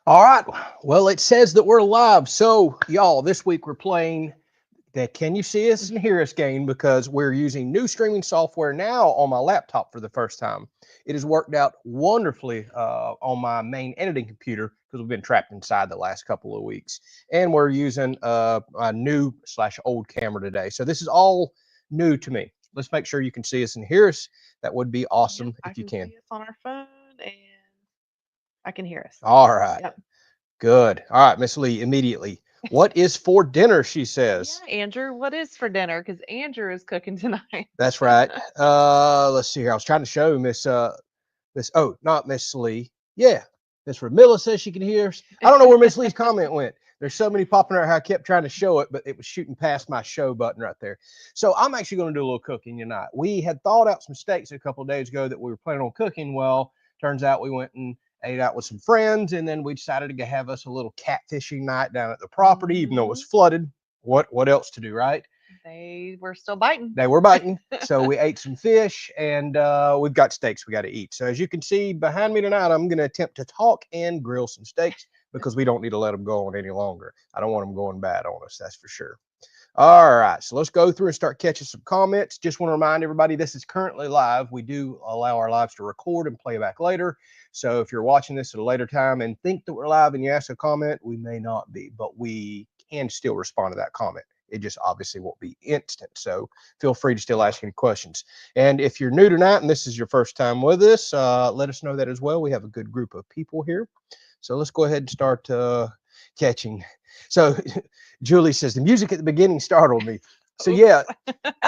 All right. Well, it says that we're live. So, y'all, this week we're playing the Can You See Us and Hear Us game because we're using new streaming software now on my laptop for the first time. It has worked out wonderfully on my main editing computer because we've been trapped inside the last couple of weeks. And we're using a new slash old camera today. So, this is all new to me. Let's make sure you can see us and hear us. That would be Yep, awesome I if you can can. see us on our phone and I can hear us. All right. Yep. Good. All right, Miss Lee, immediately. What is for dinner? She Yeah, says. Andrew, what is for dinner? Because Andrew is cooking tonight. That's right. Let's see here. I was trying to show Miss not Miss Lee. Yeah. Miss Ramilla says she can hear us. I don't know where Miss Lee's comment went. There's so many popping out. I kept trying to show it, but it was shooting past my show button right there. So I'm actually going to do a little cooking tonight. We had thawed out some steaks a couple of days ago that we were planning on cooking. Well, turns out we went and ate out with some friends, and then we decided to have us a little catfishing night down at the property, even though it was flooded. What else to do, right? They were still biting. They were biting. So we ate some fish and we've got steaks we got to eat. So as you can see behind me tonight, I'm going to attempt to talk and grill some steaks because we don't need to let them go on any longer. I don't want them going bad on us, that's for sure. All right, so let's go through and start catching some comments. Just want to remind everybody this is currently live. We do allow our lives to record and play back later. So if you're watching this at a later time and think that we're live and you ask a comment, we may not be, but we can still respond to that comment. It just obviously won't be instant. So feel free to still ask any questions. And if you're new tonight and this is your first time with us, let us know that as well. We have a good group of people here. So let's go ahead and start catching. So Julie says the music at the beginning startled me. So Oops. yeah,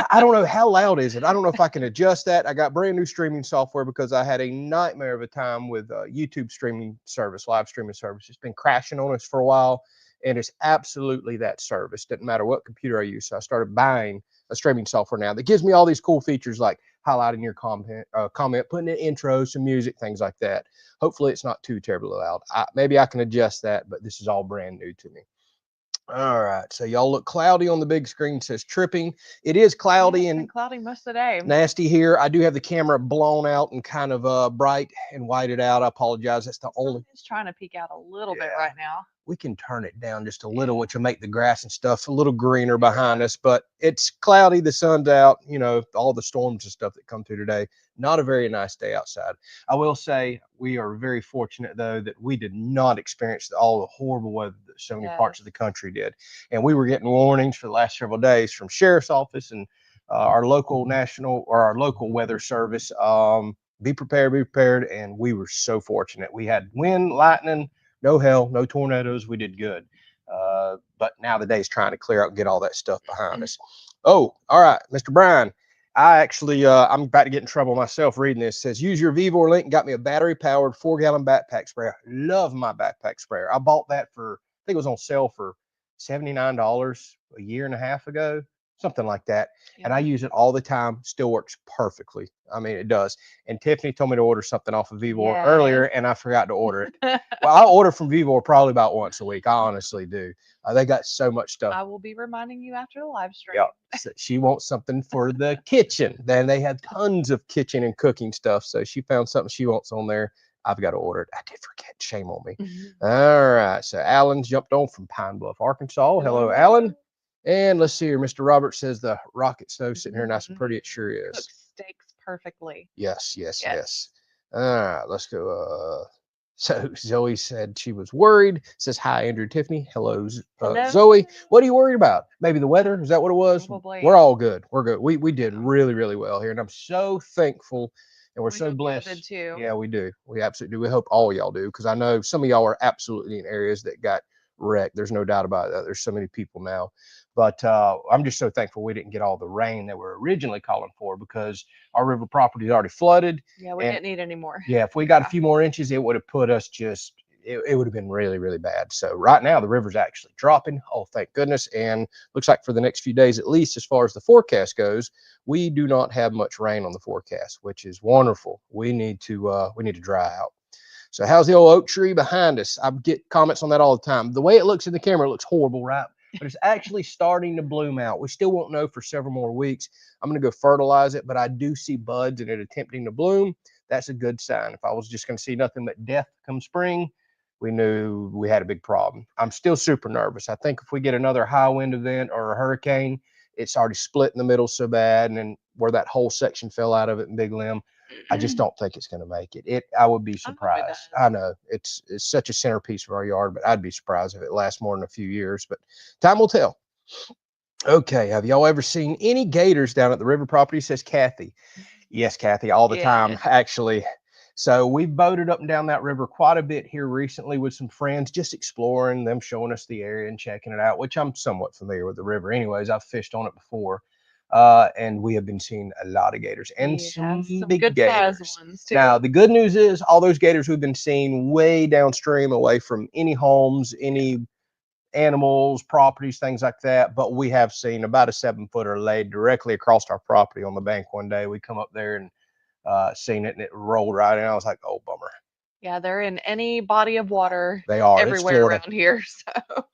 I don't know how loud is it. I don't know if I can adjust that. I got brand new streaming software because I had a nightmare of a time with YouTube streaming service, live streaming service. It's been crashing on us for a while, and it's absolutely that service. Doesn't matter what computer I use. So I started buying a streaming software now that gives me all these cool features like highlighting your comment, putting in intros, some music, things like that. Hopefully, it's not too terribly loud. Maybe I can adjust that, but this is all brand new to me. All right, so y'all look cloudy on the big screen. It says tripping. It is Yeah, cloudy it's been and cloudy most of the day. nasty here. I do have the camera blown out and kind of bright and whited out. I apologize. That's the The only. sun is trying to peek out a little bit Yeah, right now. we can turn it down just a little, Yeah, which will make the grass and stuff a little greener there we behind go. us. But it's cloudy. The sun's out. You know, all the storms and stuff that come through today. Not a very nice day outside. I will say we are very fortunate though that we did not experience all the horrible weather that so many parts of Yes. the country did, and we were getting warnings for the last several days from sheriff's office and our local national or our local weather service. Be prepared, and we were so fortunate. We had wind, lightning, no hail, no tornadoes. We did good. But now the day's trying to clear out and get all that stuff behind us. Oh, all right, Mr. Brian. I actually, I'm about to get in trouble myself reading this. It says, use your Vivor link and got me a battery powered 4-gallon backpack sprayer. Love my backpack sprayer. I bought that for, I think it was on sale for $79 a year and a half ago, something like that. And Yeah. I use it all the time. Still works perfectly. I mean, it does. And Tiffany told me to order something off of Vivor earlier, Yes. and I forgot to order it. Well, I order from Vivor probably about once a week. I honestly do. They got so much stuff. I will be reminding you after the live stream. Yeah, so she wants something for the kitchen. Then they have tons of kitchen and cooking stuff. So she found something she wants on there. I've got to order it. I did forget. Shame on me. All right. So Alan jumped on from Pine Bluff, Arkansas. Hello, Alan. Hello. And let's see here. Mr. Robert says the rocket stove sitting here nice and Mhm. pretty. It sure is. Cooks steaks perfectly. Yes, yes, yes. Yes. All right, let's go. So Zoe said she was worried. Says hi, Andrew, Tiffany. Hello, Hello. Zoe. What are you worried about? Maybe the weather? Is that what it was? We're Probably. all good. We're good. We did Yeah. really really well here, and I'm so thankful, and we're We so hope y'all did blessed. too. Yeah, we do. We absolutely do. We hope all y'all do because I know some of y'all are absolutely in areas that got wrecked. There's no doubt about that. There's so many people now, but I'm just so thankful we didn't get all the rain that we're originally calling for because our river property is already flooded. Yeah, we And didn't need any more. yeah, if we got a Yeah. few more inches, it would have put us just, it would have been really, really bad. So right now the river's actually dropping. Oh, thank goodness. And looks like for the next few days, at least as far as the forecast goes, we do not have much rain on the forecast, which is wonderful. We need to dry out. So how's the old oak tree behind us? I get comments on that all the time. The way it looks in the camera, it looks horrible, right? But it's actually starting to bloom out. We still won't know for several more weeks. I'm going to go fertilize it, but I do see buds and it attempting to bloom. That's a good sign. If I was just going to see nothing but death come spring, we knew we had a big problem. I'm still super nervous. I think if we get another high wind event or a hurricane, it's already split in the middle so bad, and then where that whole section fell out of it in Big Limb, I just don't think it's going to make it. I would be I hope it surprised. does. I know it's such a centerpiece of our yard, but I'd be surprised if it lasts more than a few years. But time will tell. Okay, have y'all ever seen any gators down at the river property? Says Kathy. Yes, Kathy, all the time, Yeah. actually. So we've boated up and down that river quite a bit here recently with some friends, just exploring them, showing us the area and checking it out, which I'm somewhat familiar with the river. Anyways, I've fished on it before. And we have been seeing a lot of gators and We have some some big good sized gators. ones Now, too. the good news is all those gators we've been seeing way downstream away from any homes, Yeah. any animals, properties, things like that. But we have seen about a 7-footer laid directly across our property on the bank one day. We come up there and seen it and it rolled right in. I was like, oh, bummer. Yeah, they're in any body of water They are. It's everywhere Florida. around here. So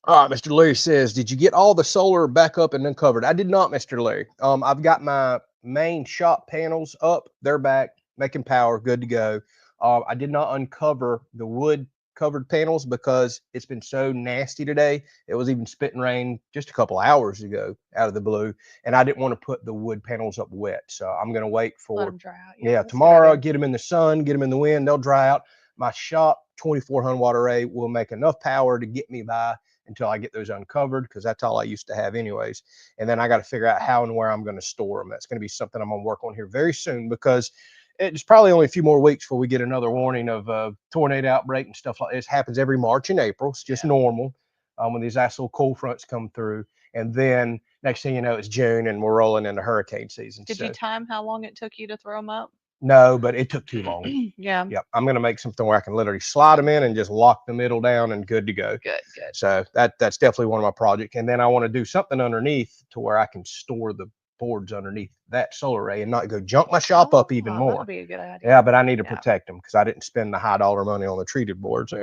All right, Mr. Larry says, did you get all the solar back up and uncovered? I did not, Mr. Larry. I've got my main shop panels up. They're back, making power, good to go. I did not uncover the wood covered panels because it's been so nasty today. It was even spitting rain just a couple hours ago out of the blue, and I didn't want to put the wood panels up wet. So I'm going to wait let for, them dry out. yeah, That's a good tomorrow, idea. get them in the sun, get them in the wind, they'll dry out. My shop 2400 watt array will make enough power to get me by until I get those uncovered, because that's all I used to have anyways. And then I got to figure out how and where I'm going to store them. That's going to be something I'm going to work on here very soon, because it's probably only a few more weeks before we get another warning of tornado outbreak and stuff like this. Happens every March and April. It's just normal when these nice little cold fronts come through. And then next thing you know, it's June and we're rolling into hurricane season. Did So you time how long it took you to throw them up? no, but it took too long. Yeah. Yep, I'm going to make something where I can literally slide them in and just lock the middle down and good to go. Good, good. So that's definitely one of my projects. And then I want to do something underneath to where I can store the boards underneath that solar array and not go junk my shop up even That'll more. be a good idea. Yeah, but I need to Yeah. protect them because I didn't spend the high dollar money on the treated boards.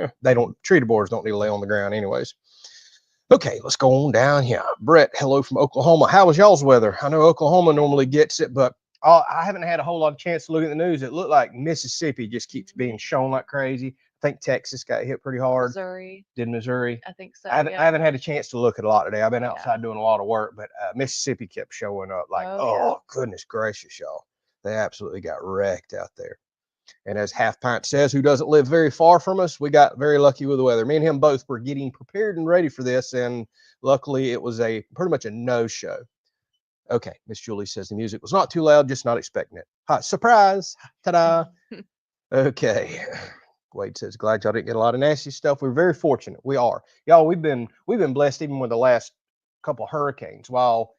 Treated boards don't need to lay on the ground anyways. Okay, let's go on down here. Brett, hello from Oklahoma. How was y'all's weather? I know Oklahoma normally gets it, but I haven't had a whole lot of chance to look at the news. It looked like Mississippi just keeps being shown like crazy. I think Texas got hit pretty hard. Missouri, Did Missouri? I think so. I haven't had a chance to look at a lot today. I've been outside Yeah. doing a lot of work, but Mississippi kept showing up like, Oh, goodness gracious, y'all. They absolutely got wrecked out there. And as Half Pint says, who doesn't live very far from us, we got very lucky with the weather. Me and him both were getting prepared and ready for this, and luckily it was pretty much a no-show. Okay, Miss Julie says the music was not too loud, just not expecting it. Hi, surprise! Ta-da! Okay. Wade says, glad y'all didn't get a lot of nasty stuff. We're very fortunate. We are. Y'all, we've been blessed even with the last couple hurricanes. While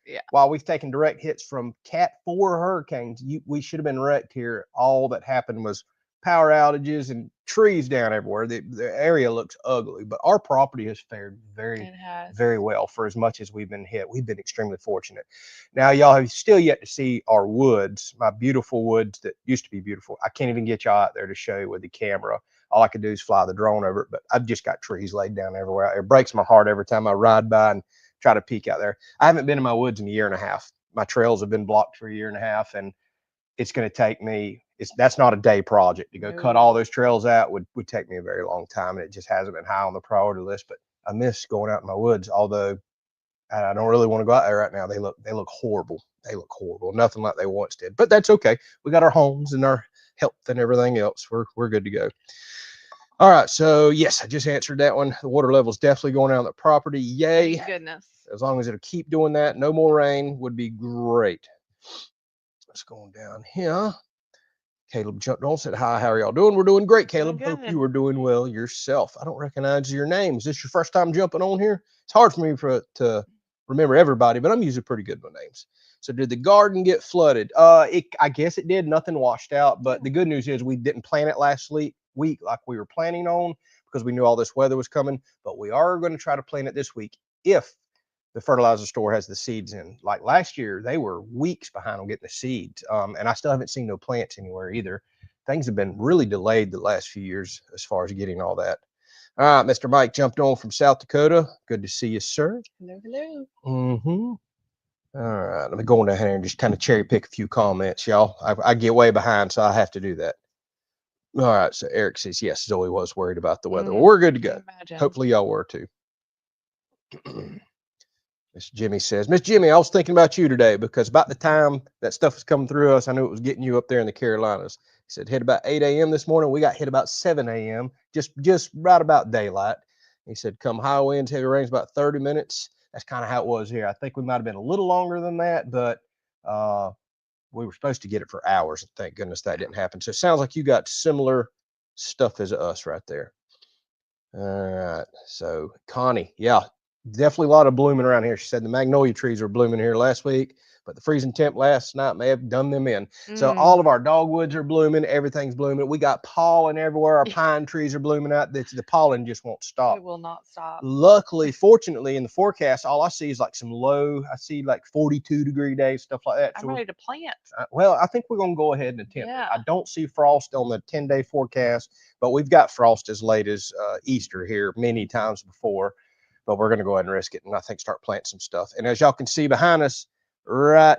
we've taken direct hits from Cat 4 hurricanes, we should have been wrecked here. All that happened was power outages and trees down everywhere. The area looks ugly, but our property has fared very well for as much as we've been hit. We've been extremely fortunate. Now, y'all have still yet to see our woods, my beautiful woods that used to be beautiful. I can't even get y'all out there to show you with the camera. All I could do is fly the drone over it, but I've just got trees laid down everywhere. It breaks my heart every time I ride by and try to peek out there. I haven't been in my woods in a year and a half. My trails have been blocked for a year and a half, and it's going to take me, that's not a day project to go cut all those trails out. Would take me a very long time, and it just hasn't been high on the priority list. But I miss going out in my woods, although I don't really want to go out there right now. They look horrible. They look horrible. Nothing like they once did. But that's okay. We got our homes and our health and everything else. We're good to go. All right. So yes, I just answered that one. The water level is definitely going down the property. Yay. thank goodness. As long as it'll keep doing that, no more rain would be great. Let's go down here. Caleb jumped on, said, hi, how are y'all doing? We're doing great, Caleb. Doing Hope good. you are doing well yourself. I don't recognize your name. Is this your first time jumping on here? It's hard for me to remember everybody, but I'm usually pretty good with names. So did the garden get flooded? I guess it did. Nothing washed out, but the good news is we didn't plant it last week like we were planning on because we knew all this weather was coming, but we are going to try to plant it this week if the fertilizer store has the seeds in. Like last year, they were weeks behind on getting the seeds, and I still haven't seen no plants anywhere either. Things have been really delayed the last few years as far as getting all that. All right, Mr. Mike jumped on from South Dakota. Good to see you, sir. Hello, hello. Mm-hmm. All right, let me go down here and just kind of cherry pick a few comments, y'all. I get way behind, so I have to do that. All right. So Eric says, yes, Zoe was worried about the weather. Well, Mm, we're good to can go. imagine. Hopefully y'all were too. Miss Jimmy says, Miss Jimmy, I was thinking about you today because about the time that stuff was coming through us, I knew it was getting you up there in the Carolinas. He said, hit about 8 a.m. this morning. We got hit about 7 a.m., just right about daylight. He said, come high winds, heavy rains, about 30 minutes. That's kind of how it was here. I think we might have been a little longer than that, but we were supposed to get it for hours. And thank goodness that didn't happen. So it sounds like you got similar stuff as us right there. All right. So Connie, yeah, definitely a lot of blooming around here. She said the magnolia trees were blooming here last week, but the freezing temp last night may have done them in. So all of our dogwoods are blooming. Everything's blooming. We got pollen everywhere. Our pine trees are blooming out. The pollen just won't stop. It will not stop. Luckily, fortunately, in the forecast, all I see is like some low. I see like 42-degree days, stuff like that. I'm ready to plant. Well, I think we're going to go ahead and attempt it. Yeah. I don't see frost on the 10-day forecast, but we've got frost as late as Easter here many times before. But we're going to go ahead and risk it and I think start planting some stuff. And as y'all can see behind us, right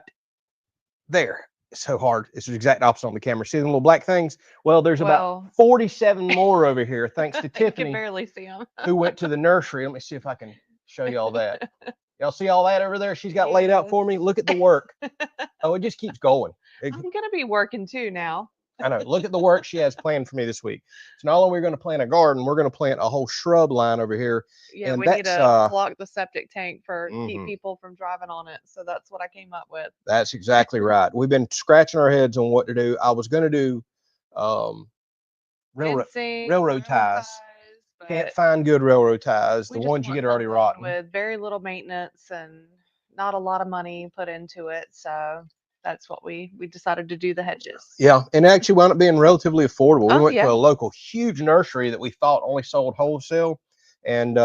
there, it's so hard. It's the exact opposite on the camera. See the little black things? Well, there's about 47 more over here, thanks to You can Tiffany, barely see them. who went to the nursery. Let me see if I can show you all that. Y'all see all that over there? She's got laid out for me. Look at the work. Oh, it just keeps going. I'm gonna be working too now. I know. Look at the work she has planned for me this week. So not only are we going to plant a garden, we're going to plant a whole shrub line over here. Yeah, and we need to block the septic tank for keep people from driving on it. So that's what I came up with. That's exactly right. We've been scratching our heads on what to do. I was going to do railroad ties. Can't find good railroad ties. The ones you get are already rotten. With very little maintenance and not a lot of money put into it. So that's what we decided to do, the hedges. Yeah, and actually wound up being relatively affordable. We went yeah. to a local huge nursery that we thought only sold wholesale, and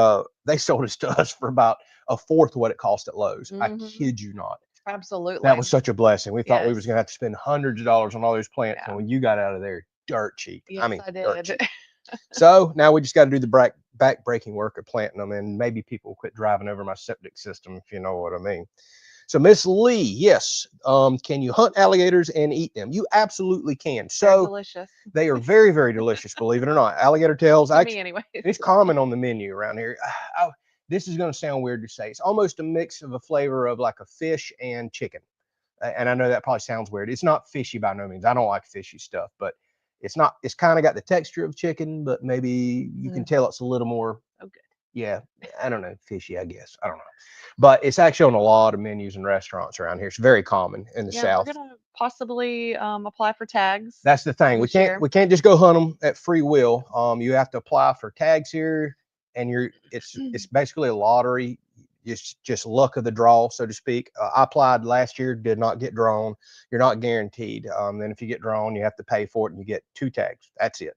they sold it to us for about a fourth what it cost at Lowe's. I kid you not. Absolutely. That was such a blessing. We thought we was going to have to spend hundreds of dollars on all those plants, and when you got out of there, dirt cheap. Yes, I mean, I did. dirt cheap. So now we just got to do the back-breaking work of planting them, and maybe people will quit driving over my septic system, if you know what I mean. So Miss Lee, yes, can you hunt alligators and eat them? You absolutely can. So delicious. They are very, very delicious, believe it or not. Alligator tails, actually, me anyway. It's common on the menu around here. This is going to sound weird to say. It's almost a mix of a flavor of like a fish and chicken. And I know that probably sounds weird. It's not fishy by no means. I don't like fishy stuff, but it's not. It's kind of got the texture of chicken, but maybe you can tell it's a little more. Okay. Yeah, I don't know, fishy, I guess. I don't know. But it's actually on a lot of menus and restaurants around here. It's very common in the South. We're gonna possibly apply for tags. That's the thing. We can't just go hunt them at free will. You have to apply for tags here, and it's basically a lottery. It's just luck of the draw, so to speak. I applied last year, did not get drawn. You're not guaranteed. Then if you get drawn, you have to pay for it, and you get 2 tags. That's it.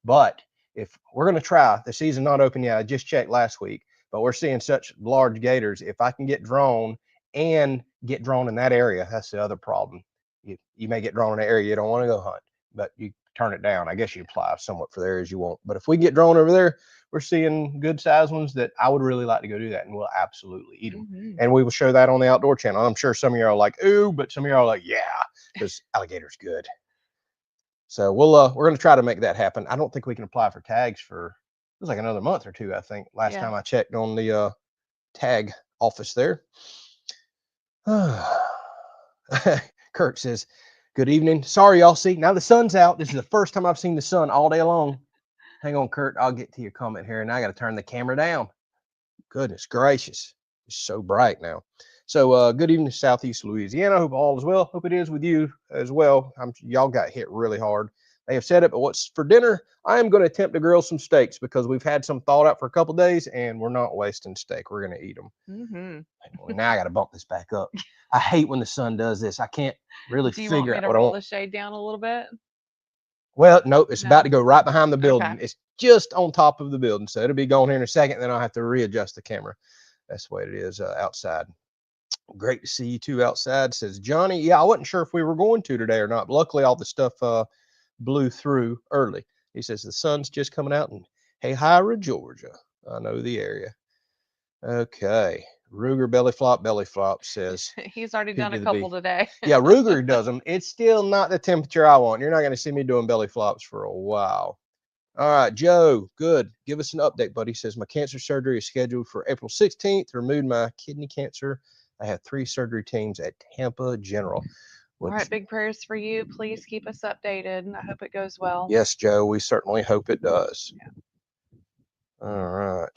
But if we're going to try, the season not open yet. I just checked last week, but we're seeing such large gators. If I can get drawn and get drawn in that area, that's the other problem. You may get drawn in an area you don't want to go hunt, but you turn it down. I guess you apply somewhat for the areas you want. But if we get drawn over there, we're seeing good size ones that I would really like to go do that, and we'll absolutely eat them. And we will show that on the Outdoor Channel. I'm sure some of you are like, ooh, but some of you are like, yeah, because alligator's good. So we're going to try to make that happen. I don't think we can apply for tags for, it was like another month or 2, I think, last time I checked on the tag office there. Kurt says, good evening. Sorry, y'all. See, now the sun's out. This is the first time I've seen the sun all day long. Hang on, Kurt. I'll get to your comment here, and I got to turn the camera down. Goodness gracious. It's so bright now. So good evening, Southeast Louisiana. Hope all is well. Hope it is with you as well. Y'all got hit really hard. They have said it, but what's for dinner? I am going to attempt to grill some steaks because we've had some thawed out for a couple days, and we're not wasting steak. We're going to eat them. Now I got to bump this back up. I hate when the sun does this. I can't really figure out what I want. Do you want me to roll the shade down a little bit? Well, no, it's about to go right behind the building. Okay. It's just on top of the building, so it'll be going here in a second. Then I'll have to readjust the camera. That's the way it is outside. Great to see you two outside, says Johnny. Yeah, I wasn't sure if we were going to today or not. But luckily, all the stuff blew through early. He says the sun's just coming out in Hayhira, Georgia. I know the area. Okay. Ruger belly flop says He's already who done a did the couple beef. today. Yeah, Ruger does them. It's still not the temperature I want. You're not going to see me doing belly flops for a while. All right, Joe, good. Give us an update, buddy. Says my cancer surgery is scheduled for April 16th. Removed my kidney cancer. I have 3 surgery teams at Tampa General. All right, big prayers for you. Please keep us updated. I hope it goes well. Yes, Joe, we certainly hope it does. Yeah. All right.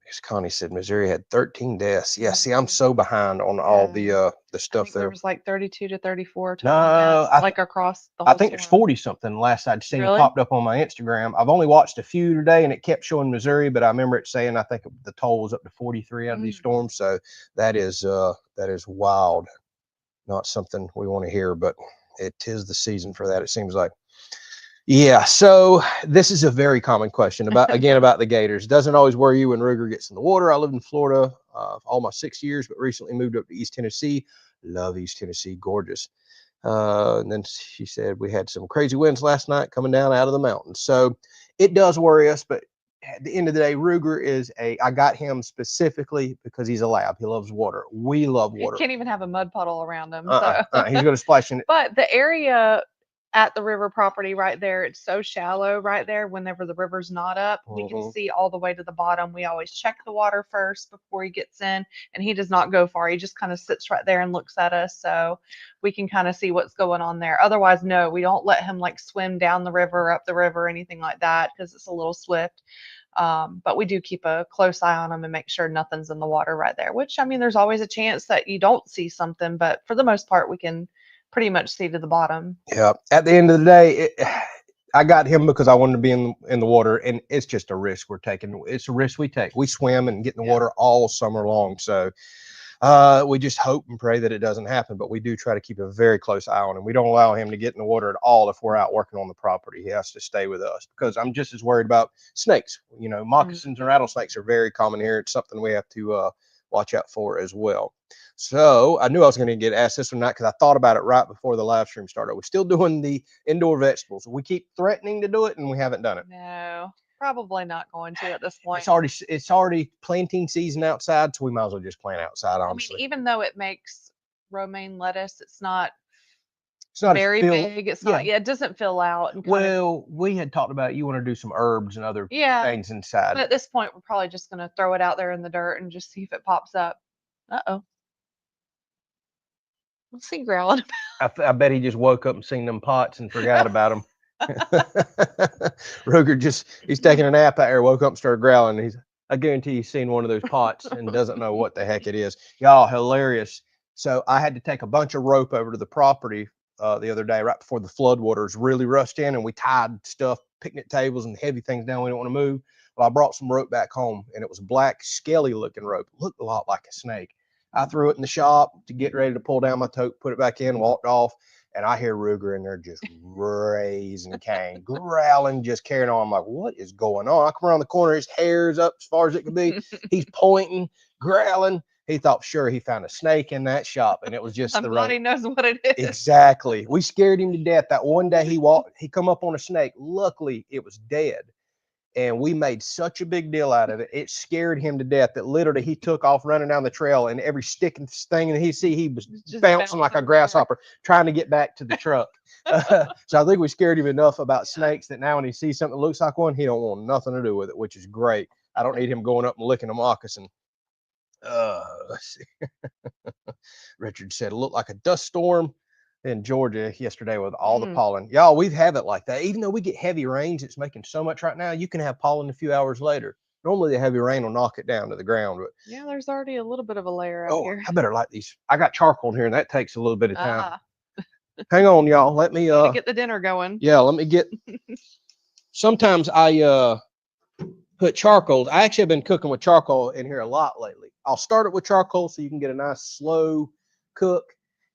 As Connie said, Missouri had 13 deaths. Yeah, see, I'm so behind on all the I stuff think there. there was like 32 to 34 total No, deaths, like across the I whole think there's storm. 40 something last I'd seen Really? popped up on my Instagram. I've only watched a few today and it kept showing Missouri, but I remember it saying I think the toll was up to 43 out of these storms. So that is wild. Not something we want to hear, but it is the season for that, it seems like. Yeah, so this is a very common question about the gators. Doesn't always worry you when Ruger gets in the water. I lived in Florida all my 6 years, but recently moved up to East Tennessee. Love East Tennessee, gorgeous. And then she said we had some crazy winds last night coming down out of the mountains. So it does worry us, but at the end of the day, Ruger is I got him specifically because he's a lab. He loves water. We love water. He can't even have a mud puddle around him. He's going to splash in it. But the area at the river property right there, it's so shallow right there. Whenever the river's not up, we can see all the way to the bottom. We always check the water first before he gets in, and he does not go far. He just kind of sits right there and looks at us, so we can kind of see what's going on there. Otherwise, no, we don't let him like swim down the river, up the river, anything like that, because it's a little swift. But we do keep a close eye on them and make sure nothing's in the water right there, which, I mean, there's always a chance that you don't see something, but for the most part, we can pretty much see to the bottom. Yeah. At the end of the day, I got him because I wanted to be in the water, and it's just a risk we're taking. It's a risk we take. We swim and get in the water all summer long. So we just hope and pray that it doesn't happen, but we do try to keep a very close eye on him. We don't allow him to get in the water at all if we're out working on the property. He has to stay with us because I'm just as worried about snakes. You know, moccasins and rattlesnakes are very common here. It's something we have to watch out for as well. So I knew I was going to get asked this one night because I thought about it right before the live stream started. We're still doing the indoor vegetables. We keep threatening to do it, and we haven't done it. No, probably not going to at this point. It's already planting season outside, so we might as well just plant outside. Honestly, I mean, even though it makes romaine lettuce, it's not not very big. It's not. Yeah, it doesn't fill out. And well, we had talked about you want to do some herbs and other things inside. But at this point, we're probably just going to throw it out there in the dirt and just see if it pops up. Uh-oh. What's he growling about? I bet he just woke up and seen them pots and forgot about them. Ruger he's taking a nap out here, woke up and started growling. I guarantee he's seen one of those pots and doesn't know what the heck it is. Y'all, hilarious. So I had to take a bunch of rope over to the property the other day, right before the floodwaters really rushed in, and we tied stuff, picnic tables and heavy things down we didn't want to move. Well, I brought some rope back home, and it was a black, scaly looking rope. It looked a lot like a snake. I threw it in the shop to get ready to pull down my tote, put it back in, walked off, and I hear Ruger in there just raising Cain, growling, just carrying on. I'm like, what is going on? I come around the corner, his hair's up as far as it could be. He's pointing, growling. He thought sure he found a snake in that shop, and it was just Somebody knows what it is. Exactly. We scared him to death. That one day he come up on a snake. Luckily, it was dead. And we made such a big deal out of it. It scared him to death that literally he took off running down the trail, and every stick and thing that he see, he was just bouncing like a grasshopper, trying to get back to the truck. So I think we scared him enough about snakes that now when he sees something that looks like one, he don't want nothing to do with it, which is great. I don't need him going up and licking a moccasin. Let's see. Richard said it looked like a dust storm in Georgia yesterday with all the pollen. Y'all, we have it like that. Even though we get heavy rains, it's making so much right now. You can have pollen a few hours later. Normally the heavy rain will knock it down to the ground. But yeah, there's already a little bit of a layer out here. I better light these. I got charcoal in here, and that takes a little bit of time. Hang on, y'all. Let me get the dinner going. Yeah, let me get. Sometimes I put charcoal. I actually have been cooking with charcoal in here a lot lately. I'll start it with charcoal so you can get a nice slow cook,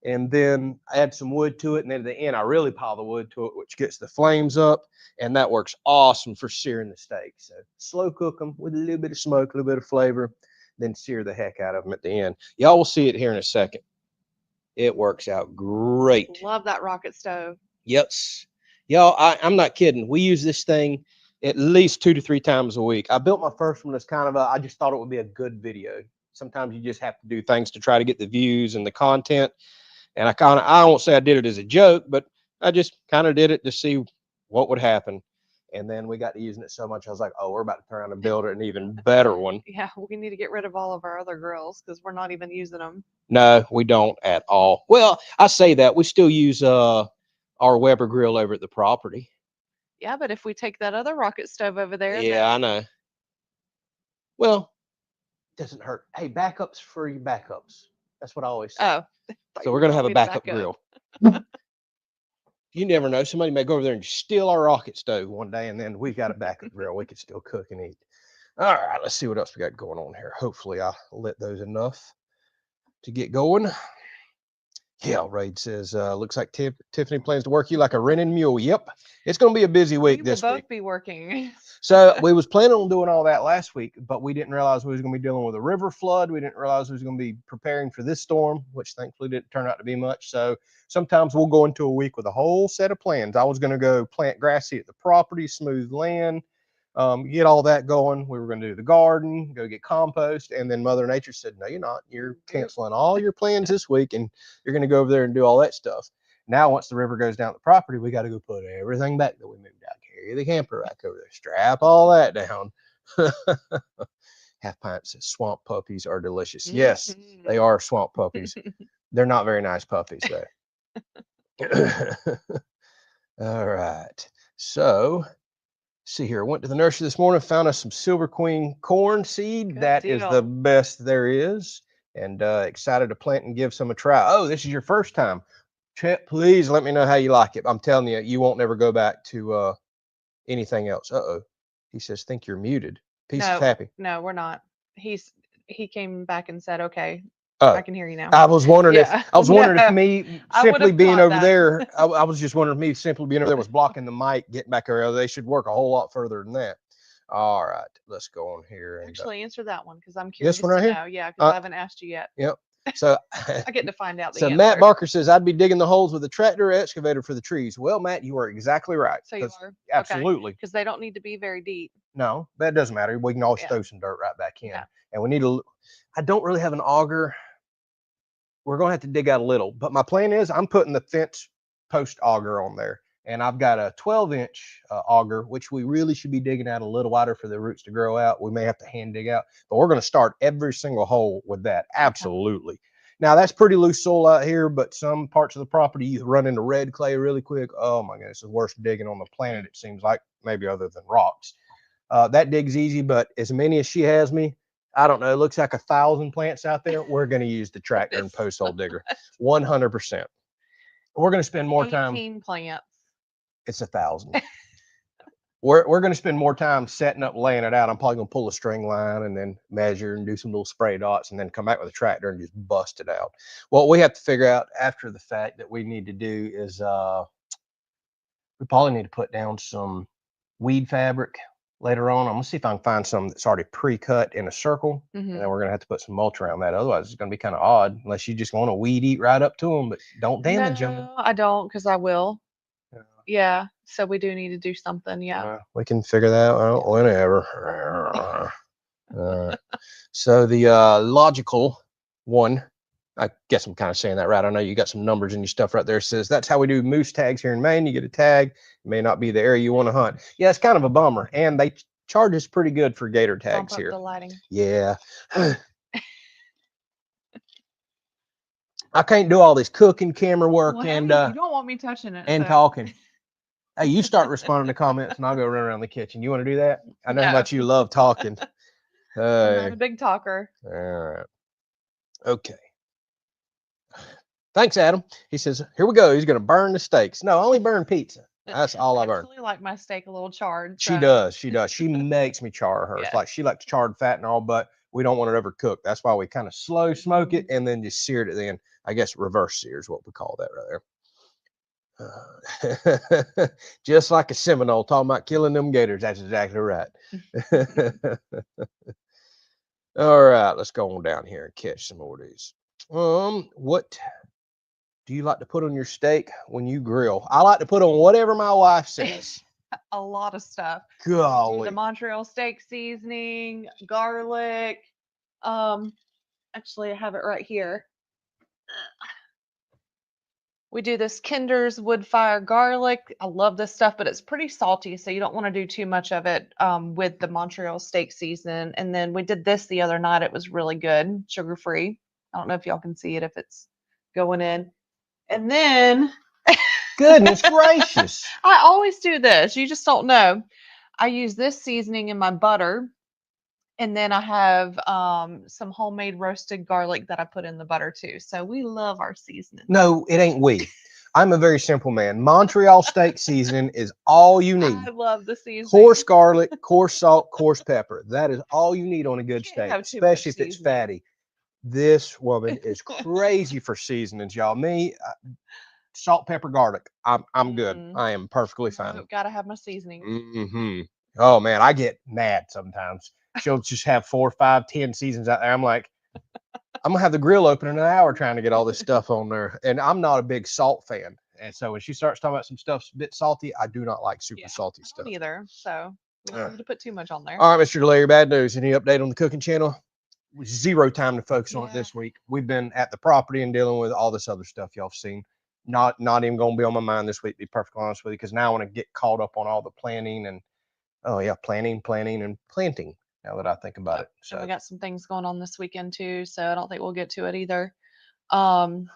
and then add some wood to it, and then at the end I really pile the wood to it, which gets the flames up, and that works awesome for searing the steak. So slow cook them with a little bit of smoke, a little bit of flavor, then sear the heck out of them at the end. Y'all will see it here in a second. It works out great. Love that rocket stove. Yes. Y'all, I'm not kidding. We use this thing at least 2 to 3 times a week. I built my first one as kind of I just thought it would be a good video. sometimes you just have to do things to try to get the views and the content. And I won't say I did it as a joke, but I just kind of did it to see what would happen. And then we got to using it so much, I was like, oh, we're about to turn around and build an even better one. Yeah, we need to get rid of all of our other grills because we're not even using them. No, we don't at all. Well, I say that we still use our Weber grill over at the property. Yeah, but if we take that other rocket stove over there, Yeah, I know. Well, it doesn't hurt. Hey, backups for your backups. That's what I always say. Oh, so we're gonna have a backup grill. You never know. Somebody may go over there and steal our rocket stove one day, and then we've got a backup grill. We could still cook and eat. All right, let's see what else we got going on here. Hopefully, I lit those enough to get going. Yeah, Raid says, looks like Tiffany plans to work you like a rented mule. Yep, it's going to be a busy week this week. We will both be working. So we was planning on doing all that last week, but we didn't realize we was going to be dealing with a river flood. We didn't realize we was going to be preparing for this storm, which thankfully didn't turn out to be much. So sometimes we'll go into a week with a whole set of plans. I was going to go plant grass seed at the property, smooth land, get all that going. We were going to do the garden, go get compost. And then Mother Nature said, no, you're not. You're canceling all your plans this week, and you're going to go over there and do all that stuff. Now, once the river goes down the property, we got to go put everything back that we moved out. Carry the camper back over there. Strap all that down. Half Pint says swamp puppies are delicious. Yes, they are swamp puppies. They're not very nice puppies, though. All right. So, see here. Went to the nursery this morning, found us some Silver Queen corn seed. Good that deal. is the best there is. And excited to plant and give some a try. Oh, this is your first time. Chet, please let me know how you like it. I'm telling you, you won't never go back to anything else. Uh-oh. He says, think you're muted. Peace is happy. No, we're not. He came back and said, okay, I can hear you now. I was wondering if me simply being over there, I was just wondering if me simply being over there was blocking the mic, getting back there. They should work a whole lot further than that. All right, let's go on here. And, actually answer that one because I'm curious this one right here? know. Yeah, because I haven't asked you yet. Yep. So I get to find out the so answer. Matt Barker says, I'd be digging the holes with a tractor or excavator for the trees. Well, Matt, you are exactly right. So you are? Absolutely. Because they don't need to be very deep. No, that doesn't matter. We can always throw some dirt right back in. Yeah. And we need to, I don't really have an auger. We're going to have to dig out a little. But my plan is I'm putting the fence post auger on there. And I've got a 12-inch auger, which we really should be digging out a little wider for the roots to grow out. We may have to hand dig out, but we're going to start every single hole with that. Absolutely. Okay. Now, that's pretty loose soil out here, but some parts of the property, you run into red clay really quick. Oh, my goodness, it's the worst digging on the planet, it seems like, maybe other than rocks. That dig's easy, but as many as she has me, I don't know, it looks like 1,000 plants out there. We're going to use the tractor and post hole digger, 100%. We're going to spend more time. 18 plants. It's 1,000. We're going to spend more time setting up, laying it out. I'm probably going to pull a string line and then measure and do some little spray dots and then come back with a tractor and just bust it out. What we have to figure out after the fact that we need to do is we probably need to put down some weed fabric later on. I'm going to see if I can find some that's already pre-cut in a circle. And then we're going to have to put some mulch around that. Otherwise, it's going to be kind of odd unless you just want to weed eat right up to them, but don't damage them. No, I don't, because I will. Yeah, so we do need to do something. Yeah, we can figure that out whenever. So the logical one, I guess I'm kind of saying that right. I know you got some numbers in your stuff right there. It says that's how we do moose tags here in Maine. You get a tag, it may not be the area you want to hunt. Yeah, it's kind of a bummer, and they charge us pretty good for gator tags here. The lighting. Yeah. I can't do all this cooking, camera work, and you don't want me touching it and talking. Hey, you start responding to comments, and I'll go run around the kitchen. You want to do that? I know how much you love talking. I'm not a big talker. All right. Okay. Thanks, Adam. He says, here we go. He's going to burn the steaks. No, I only burn pizza. That's all I burn. I actually like my steak a little charred. So. She does. She does. She makes me char hers. Like she likes charred fat and all, but we don't want it overcooked. That's why we kind of slow smoke it and then just sear it at the end. I guess reverse sear is what we call that right there. Just like a Seminole talking about killing them gators. That's exactly right. All right, let's go on down here and catch some more of these. What do you like to put on your steak when you grill? I like to put on whatever my wife says. A lot of stuff. Golly. The Montreal steak seasoning, garlic, Actually, I have it right here. We do this Kinder's wood fire garlic. I love this stuff, but it's pretty salty, so you don't want to do too much of it with the Montreal steak season. And then we did this the other night. It was really good, sugar free. I don't know if y'all can see it if it's going in. And then Goodness gracious. I always do this. You just don't know. I use this seasoning in my butter. And then I have some homemade roasted garlic that I put in the butter too. So we love our seasoning. No, it ain't we. I'm a very simple man. Montreal steak seasoning is all you need. I love the seasoning. Coarse garlic, coarse salt, coarse pepper. That is all you need on a good steak, especially if it's fatty. This woman is crazy for seasonings, y'all. Me, salt, pepper, garlic. I'm good. I am perfectly fine. Gotta have my seasoning. Oh man, I get mad sometimes. She'll just have 4, 5, 10 seasons out there. I'm like, I'm gonna have the grill open in an hour trying to get all this stuff on there. And I'm not a big salt fan. And so when she starts talking about some stuff a bit salty, I do not like super salty stuff. I don't either. So we don't need to put too much on there. All right, Mr. Larry, bad news. Any update on the cooking channel? Zero time to focus on it this week. We've been at the property and dealing with all this other stuff y'all have seen. Not even gonna be on my mind this week, to be perfectly honest with you, because now I want to get caught up on all the planning and planning and planting. Now that I think about it, so we got some things going on this weekend too, so I don't think we'll get to it either. The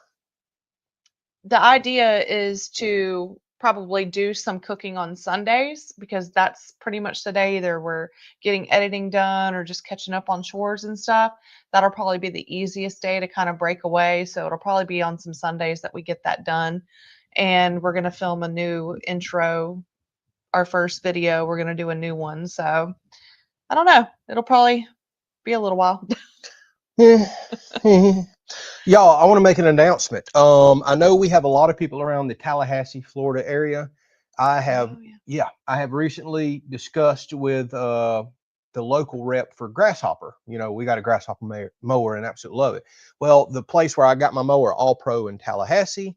idea is to probably do some cooking on Sundays because that's pretty much the day either we're getting editing done or just catching up on chores and stuff. That'll probably be the easiest day to kind of break away. So it'll probably be on some Sundays that we get that done. And we're going to film a new intro, our first video. We're going to do a new one. So I don't know. It'll probably be a little while. Y'all, I want to make an announcement. I know we have a lot of people around the Tallahassee, Florida area. I have recently discussed with the local rep for Grasshopper. You know, we got a Grasshopper mower and absolutely love it. Well, the place where I got my mower, All Pro in Tallahassee,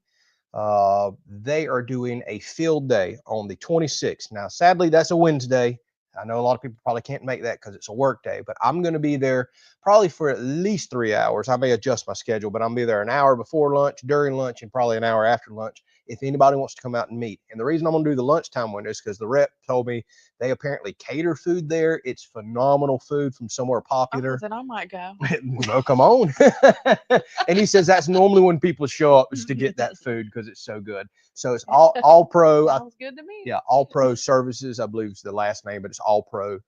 they are doing a field day on the 26th. Now, sadly, that's a Wednesday. I know a lot of people probably can't make that because it's a work day, but I'm going to be there probably for at least 3 hours. I may adjust my schedule, but I'll be there an hour before lunch, during lunch, and probably an hour after lunch if anybody wants to come out and meet. And the reason I'm going to do the lunchtime window is because the rep told me they apparently cater food there. It's phenomenal food from somewhere popular. Then I might go. Well, come on. And he says that's normally when people show up is to get that food because it's so good. So it's all pro. Sounds good to me. Yeah, All Pro Services, I believe is the last name, but it's All Pro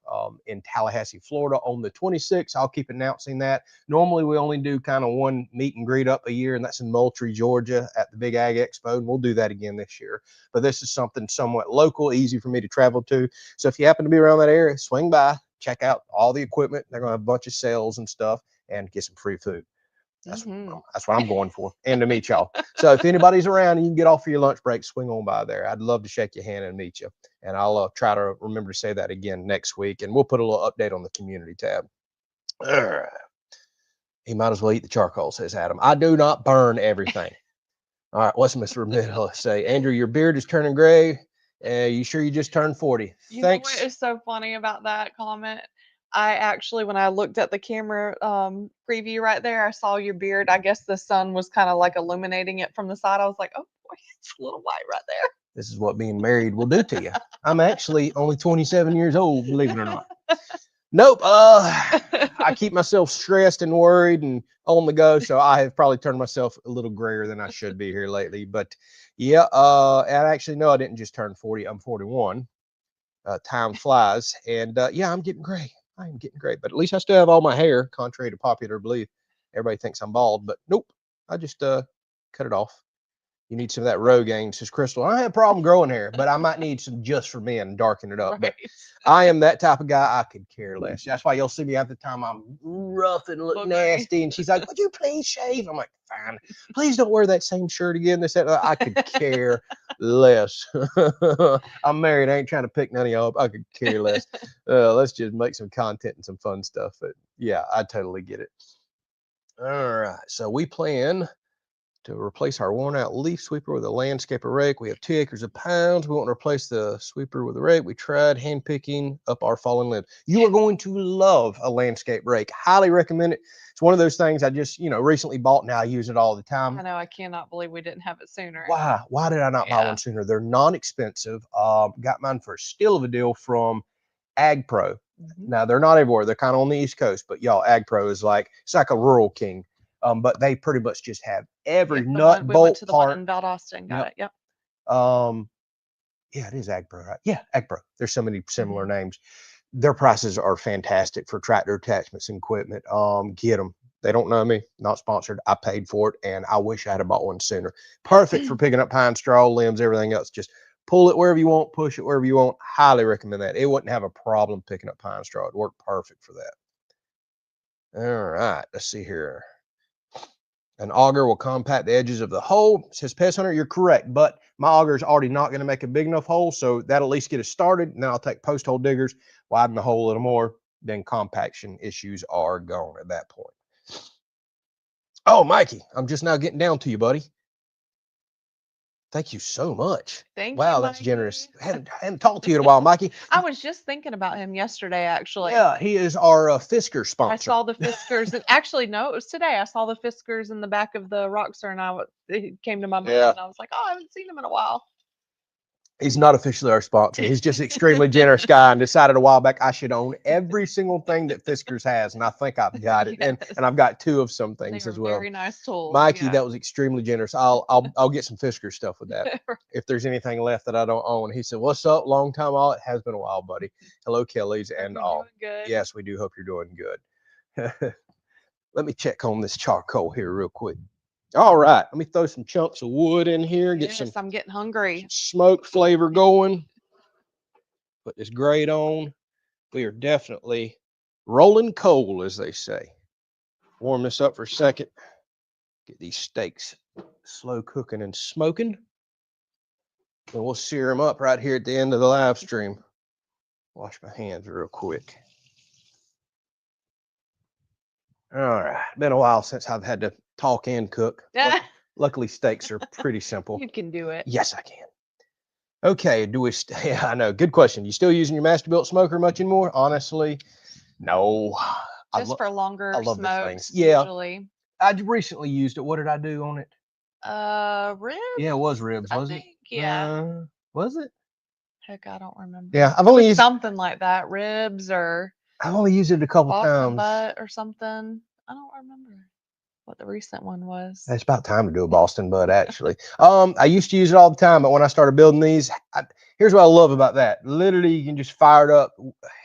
in Tallahassee, Florida on the 26th. I'll keep announcing that. Normally we only do kind of one meet and greet up a year, and that's in Moultrie, Georgia at the Big Ag Expo, and we'll do that again this year. But this is something somewhat local, easy for me to travel to. So if you happen to be around that area, swing by, check out all the equipment. They're going to have a bunch of sales and stuff and get some free food. That's what I'm going for, and to meet y'all. So if anybody's around and you can get off for your lunch break, swing on by there. I'd love to shake your hand and meet you. And I'll try to remember to say that again next week. And we'll put a little update on the community tab. He might as well eat the charcoal, says Adam. I do not burn everything. All right, what's Mr. Ramiro say? Andrew, your beard is turning gray. You sure you just turned 40? Thanks. You know what is so funny about that comment? I actually, when I looked at the camera preview right there, I saw your beard. I guess the sun was kind of like illuminating it from the side. I was like, oh boy, it's a little white right there. This is what being married will do to you. I'm actually only 27 years old, believe it or not. Nope. I keep myself stressed and worried and on the go. So I have probably turned myself a little grayer than I should be here lately. But yeah, and actually, no, I didn't just turn 40. I'm 41. Time flies. And yeah, I'm getting gray. I am getting gray. But at least I still have all my hair, contrary to popular belief. Everybody thinks I'm bald. But nope, I just cut it off. You need some of that Rogaine, says Crystal. I don't have a problem growing hair, but I might need some just for men and darken it up. Right. But I am that type of guy. I could care less. That's why you'll see me half the time. I'm rough and look nasty. And she's like, would you please shave? I'm like, fine. Please don't wear that same shirt again. I could care less. I'm married. I ain't trying to pick none of y'all up. I could care less. Let's just make some content and some fun stuff. But yeah, I totally get it. All right. So we plan to replace our worn out leaf sweeper with a landscaper rake. We have 2 acres of pounds. We want to replace the sweeper with a rake. We tried hand picking up our fallen limbs. You are going to love a landscape rake. Highly recommend it. It's one of those things I just, recently bought. Now I use it all the time. I know. I cannot believe we didn't have it sooner. Why? Why did I not buy one sooner? They're non-expensive. Got mine for a steal of a deal from Ag Pro. Now they're not everywhere. They're kind of on the East Coast, but y'all, Ag Pro is it's like a rural king. But they pretty much just have every nut, bolt, we went to the part. one in Valdosta. Got it. Yep. Yeah, it is Ag Pro, right? Yeah, Ag Pro. There's so many similar names. Their prices are fantastic for tractor attachments and equipment. Get them. They don't know me. Not sponsored. I paid for it, and I wish I had bought one sooner. Perfect for picking up pine straw, limbs, everything else. Just pull it wherever you want, push it wherever you want. Highly recommend that. It wouldn't have a problem picking up pine straw. It worked perfect for that. All right, let's see here. An auger will compact the edges of the hole. It says Pest Hunter, you're correct, but my auger is already not going to make a big enough hole, so that'll at least get us started. And then I'll take post hole diggers, widen the hole a little more. Then compaction issues are gone at that point. Oh, Mikey, I'm just now getting down to you, buddy. Thank you so much. Thank you. Wow, that's generous. I hadn't talked to you in a while, Mikey. I was just thinking about him yesterday, actually. Yeah, he is our Fisker sponsor. I saw the Fiskers. And actually, no, it was today. I saw the Fiskers in the back of the Rockster, and it came to my mind, and I was like, oh, I haven't seen him in a while. He's not officially our sponsor. He's just an extremely generous guy and decided a while back I should own every single thing that Fiskers has, and I think I've got it. And I've got 2 of some things as well. Very nice tools. Mikey, that was extremely generous. I'll get some Fisker stuff with that. If there's anything left that I don't own. He said, "What's up? Long time all. It has been a while, buddy. Hello, Kelley's and all." Good. Yes, we do hope you're doing good. Let me check on this charcoal here real quick. All right, let me throw some chunks of wood in here. Get some. I'm getting hungry. Smoke flavor going. Put this grate on. We are definitely rolling coal, as they say. Warm this up for a second. Get these steaks slow cooking and smoking. And we'll sear them up right here at the end of the live stream. Wash my hands real quick. All right, been a while since I've had to talk and cook. Luckily, steaks are pretty simple. You can do it. Yes, I can. Okay, yeah, I know. Good question. You still using your Masterbuilt smoker much anymore? Honestly, no. Just for longer smokes. Yeah. Usually. I recently used it. What did I do on it? Ribs? Yeah, it was ribs, wasn't it? Yeah. Was it? Heck, I don't remember. Yeah, I've only used something like that. Ribs or I've only used it a couple Boston times. butt or something. I don't remember what the recent one was. It's about time to do a Boston butt, actually. I used to use it all the time, but when I started building these, here's what I love about that. Literally, you can just fire it up.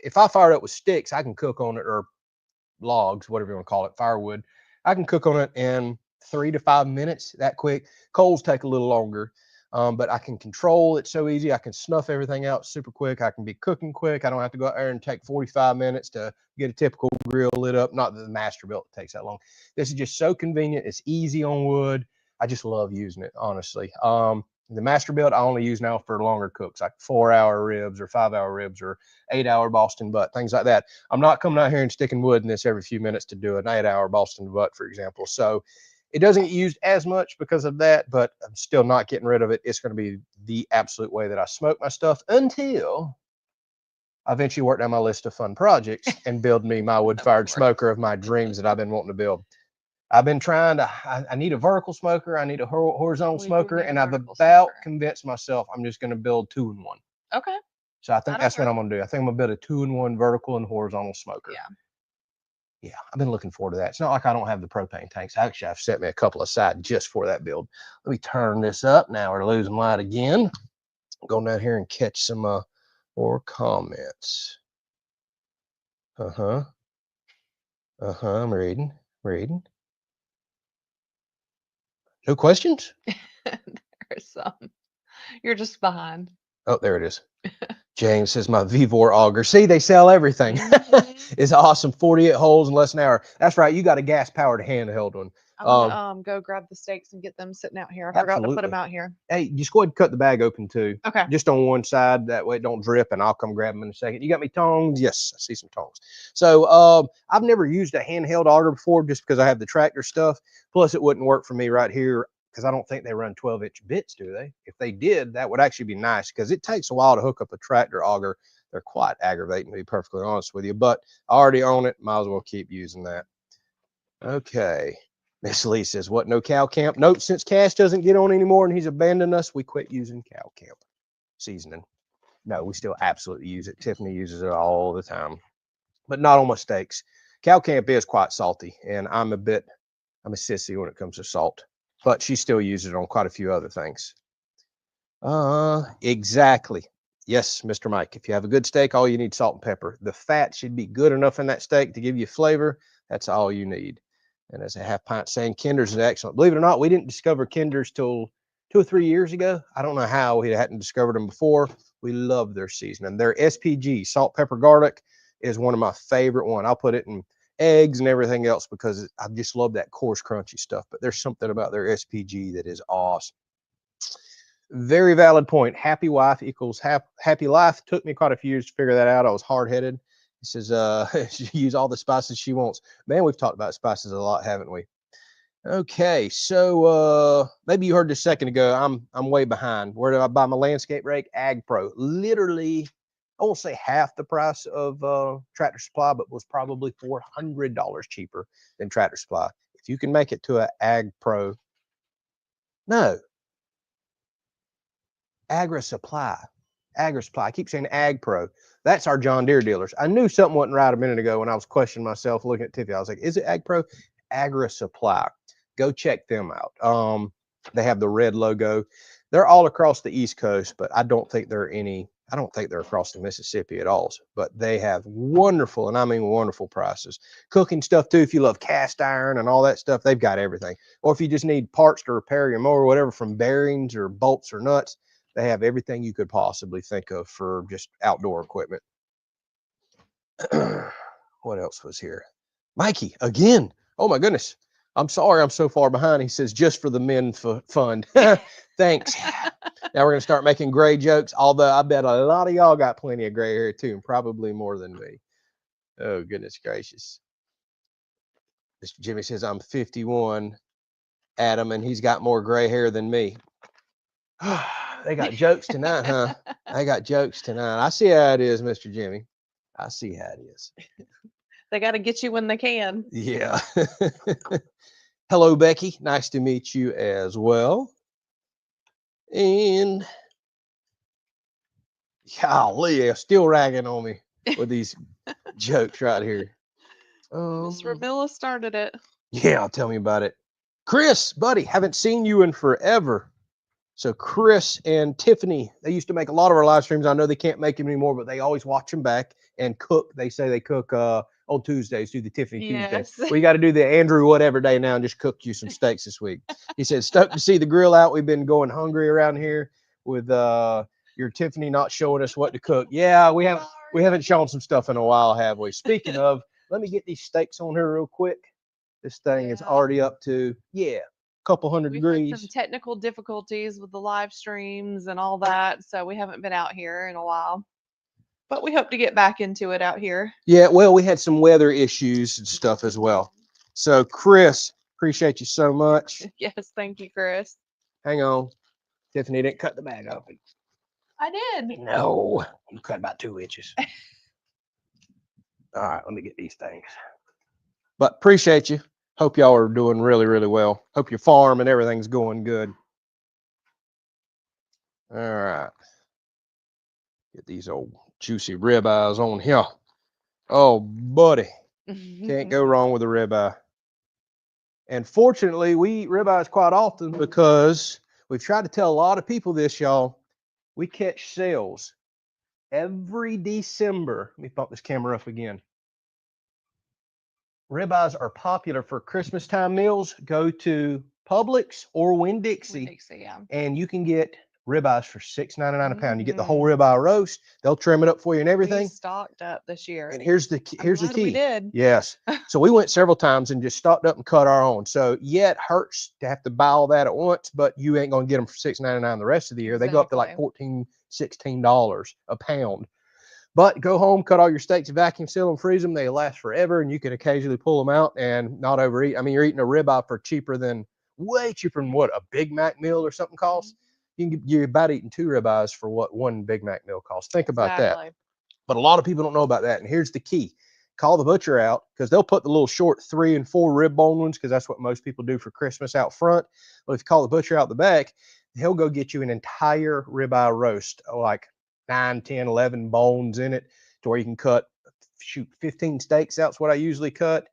If I fire it up with sticks, I can cook on it, or logs, whatever you want to call it, firewood. I can cook on it in 3 to 5 minutes, that quick. Coals take a little longer, but I can control it so easy. I can snuff everything out super quick. I can be cooking quick. I don't have to go out there and take 45 minutes to get a typical grill lit up. Not that the Masterbuilt takes that long. This is just so convenient. It's easy on wood. I just love using it, honestly. The Masterbuilt I only use now for longer cooks, like 4-hour ribs or 5-hour ribs or 8-hour Boston butt, things like that. I'm not coming out here and sticking wood in this every few minutes to do an 8-hour Boston butt, for example. So it doesn't get used as much because of that, but I'm still not getting rid of it. It's going to be the absolute way that I smoke my stuff until I eventually work down my list of fun projects and build me my wood-fired smoker of my dreams that I've been wanting to build. I've been trying to, I need a vertical smoker. I need a horizontal smoker. And I've about convinced myself I'm just going to build 2-in-1. Okay. So I think that's what I'm going to do. I think I'm going to build a 2-in-1 vertical and horizontal smoker. Yeah. Yeah, I've been looking forward to that. It's not like I don't have the propane tanks. Actually, I've set me a couple aside just for that build. Let me turn this up. Now we're losing light again. Go down here and catch some more comments. I'm reading. No questions? There's some. You're just behind. Oh, there it is. James says my Vivor auger. See, they sell everything. It's awesome. 48 holes in less than an hour. That's right. You got a gas powered handheld one. I'm gonna go grab the steaks and get them sitting out here. I forgot to put them out here. Hey, just go ahead and cut the bag open too. Okay. Just on one side, that way it don't drip, and I'll come grab them in a second. You got me tongs? Yes, I see some tongs. So I've never used a handheld auger before just because I have the tractor stuff. Plus, it wouldn't work for me right here. because I don't think they run 12-inch bits, do they? If they did, that would actually be nice, because it takes a while to hook up a tractor auger. They're quite aggravating, to be perfectly honest with you, but I already own it. Might as well keep using that. Okay. Miss Lee says, what, no cow camp? Nope, since Cash doesn't get on anymore and he's abandoned us, we quit using cow camp seasoning. No, we still absolutely use it. Tiffany uses it all the time, but not on my steaks. Cow camp is quite salty, and I'm a sissy when it comes to salt, but she still uses it on quite a few other things. Exactly. Yes, Mr. Mike, if you have a good steak, all you need is salt and pepper. The fat should be good enough in that steak to give you flavor. That's all you need. And as a half pint saying, Kinder's is excellent. Believe it or not, we didn't discover Kinder's till 2 or 3 years ago. I don't know how we hadn't discovered them before. We love their seasoning. Their SPG, salt, pepper, garlic, is one of my favorite one. I'll put it in eggs and everything else because I just love that coarse, crunchy stuff. But there's something about their SPG that is awesome. Very valid point. Happy wife equals happy life. Took me quite a few years to figure that out. I was hard-headed. He says, she use all the spices she wants. Man, we've talked about spices a lot, haven't we? Okay, so maybe you heard this a second ago. I'm way behind. Where did I buy my landscape rake? Ag Pro. Literally, I won't say half the price of Tractor Supply, but was probably $400 cheaper than Tractor Supply. If you can make it to an Ag Pro, no, Agri Supply. I keep saying Ag Pro. That's our John Deere dealers. I knew something wasn't right a minute ago when I was questioning myself looking at Tiffany. I was like, is it Ag Pro? Agri Supply. Go check them out. They have the red logo. They're all across the East Coast, but I don't think they're across the Mississippi at all. But they have wonderful, and I mean wonderful prices. Cooking stuff too. If you love cast iron and all that stuff, they've got everything. Or if you just need parts to repair your mower, whatever, from bearings or bolts or nuts, they have everything you could possibly think of for just outdoor equipment. What else was here? Mikey, again. Oh my goodness. I'm sorry I'm so far behind. He says, just for the men fund. Thanks. Now we're going to start making gray jokes, although I bet a lot of y'all got plenty of gray hair too, and probably more than me. Oh, goodness gracious. Mr. Jimmy says, I'm 51, Adam, and he's got more gray hair than me. They got jokes tonight, huh? They got jokes tonight. I see how it is, Mr. Jimmy. I see how it is. They got to get you when they can. Yeah. Hello, Becky. Nice to meet you as well. And golly, they're still ragging on me with these jokes right here. Miss Ramilla started it. Yeah, tell me about it. Chris, buddy, haven't seen you in forever. So Chris and Tiffany, they used to make a lot of our live streams. I know they can't make them anymore, but they always watch them back and cook. They say they cook on Tuesdays, do the Tiffany Tuesday. We got to do the Andrew whatever day now and just cook you some steaks this week. He said, stoked to see the grill out. We've been going hungry around here with your Tiffany not showing us what to cook. Yeah, we haven't shown some stuff in a while, have we? Speaking of, let me get these steaks on here real quick. This thing is already up to, couple hundred degrees. We've had some technical difficulties with the live streams and all that, so we haven't been out here in a while. But we hope to get back into it out here. Yeah, well, we had some weather issues and stuff as well. So, Chris, appreciate you so much. Yes, thank you, Chris. Hang on. Tiffany didn't cut the bag open. I did. No, you cut about 2 inches. All right, let me get these things. But appreciate you. Hope y'all are doing really, really well. Hope your farm and everything's going good. All right. Get these old juicy ribeyes on here. Oh, buddy. Can't go wrong with a ribeye. And fortunately, we eat ribeyes quite often because we've tried to tell a lot of people this, y'all. We catch sales every December. Let me bump this camera up again. Ribeyes are popular for Christmas time meals. Go to Publix or Winn-Dixie, and you can get ribeyes for $6.99 a pound. You get the whole ribeye roast. They'll trim it up for you and everything. We stocked up this year. And here's the key. We did. Yes. So we went several times and just stocked up and cut our own. So yeah, it hurts to have to buy all that at once, but you ain't gonna get them for $6.99 the rest of the year. They go up to like $14, $16 a pound. But go home, cut all your steaks, vacuum seal them, freeze them. They last forever, and you can occasionally pull them out and not overeat. I mean, you're eating a ribeye for cheaper than way cheaper than what a Big Mac meal or something costs. You're about eating 2 ribeyes for what 1 Big Mac meal costs. Think about that. But a lot of people don't know about that. And here's the key. Call the butcher out, because they'll put the little short 3 and 4 rib bone ones, because that's what most people do for Christmas out front. But if you call the butcher out the back, he'll go get you an entire ribeye roast, like 9, 10, 11 bones in it, to where you can cut, 15 steaks. That's what I usually cut.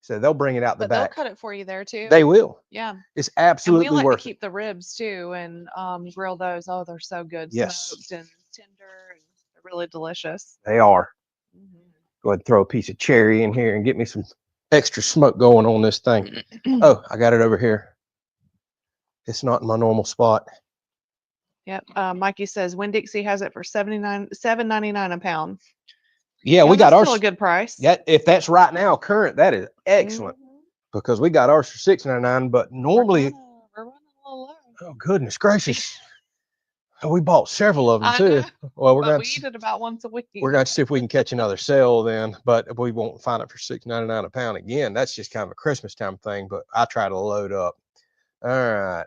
So they'll bring it out the back. They'll cut it for you there too. They will. Yeah. It's absolutely and we like worth to keep the ribs too, and grill those. Oh, they're so good. Yes. Smoked and tender, and they're really delicious. They are. Go ahead and throw a piece of cherry in here and get me some extra smoke going on this thing. Oh, I got it over here. It's not in my normal spot. Yep. Mikey says Winn-Dixie has it for $7.99 a pound. Yeah, we got ours. Still a good price. If that's right now current, that is excellent, because we got ours for $6.99. But normally, we're running a little low. Oh goodness gracious, we bought several of them too. Well, we're going to eat it about once a week. We're going to see if we can catch another sale then, but we won't find it for $6.99 a pound again. That's just kind of a Christmas time thing. But I try to load up. All right.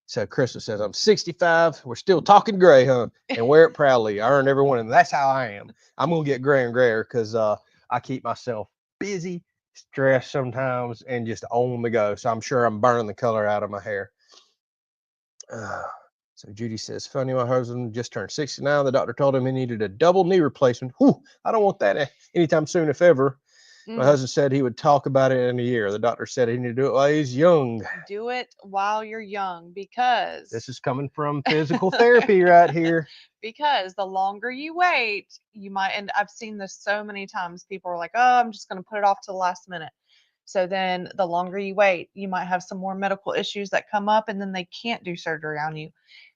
So Crystal says, I'm 65. We're still talking gray, huh? And wear it proudly. I earned every one. And that's how I am. I'm going to get gray and grayer, because I keep myself busy, stressed sometimes, and just on the go. So I'm sure I'm burning the color out of my hair. So Judy says, funny, my husband just turned 69. The doctor told him he needed a double knee replacement. Whew, I don't want that anytime soon, if ever. My husband said he would talk about it in a year. The doctor said he needed to do it while he's young. Do it while you're young, because this is coming from physical therapy right here. Because the longer you wait, you might, and I've seen this so many times, people are like, oh, I'm just going to put it off to the last minute. So then the longer you wait, you might have some more medical issues that come up, and then they can't do surgery on you.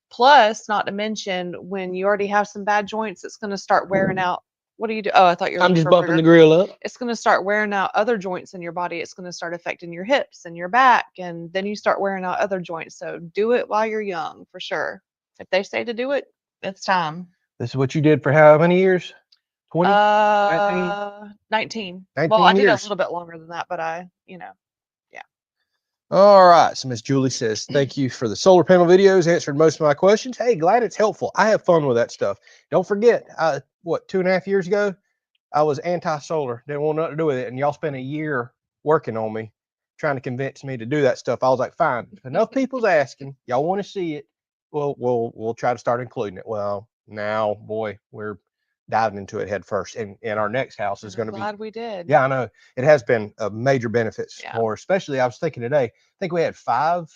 Plus, not to mention, when you already have some bad joints, it's going to start wearing out. What do you do? Oh, I thought you were. I'm just bumping the grill up. It's going to start wearing out other joints in your body. It's going to start affecting your hips and your back, and then you start wearing out other joints. So do it while you're young, for sure. If they say to do it, it's time. This is what you did for how many years? 20? 19. 19 well, I did years. a little bit longer than that, but yeah. All right. So Miss Julie says, thank you for the solar panel videos. Answered most of my questions. Hey, glad it's helpful. I have fun with that stuff. Don't forget, 2.5 years ago, I was anti-solar. Didn't want nothing to do with it. And y'all spent a year working on me, trying to convince me to do that stuff. I was like, fine. If enough people's asking, y'all want to see it, we'll try to start including it. Well, now, boy, we're diving into it head first. And our next house is going to be. Glad we did. Yeah, I know. It has been a major benefits for, especially I was thinking today, I think we had 5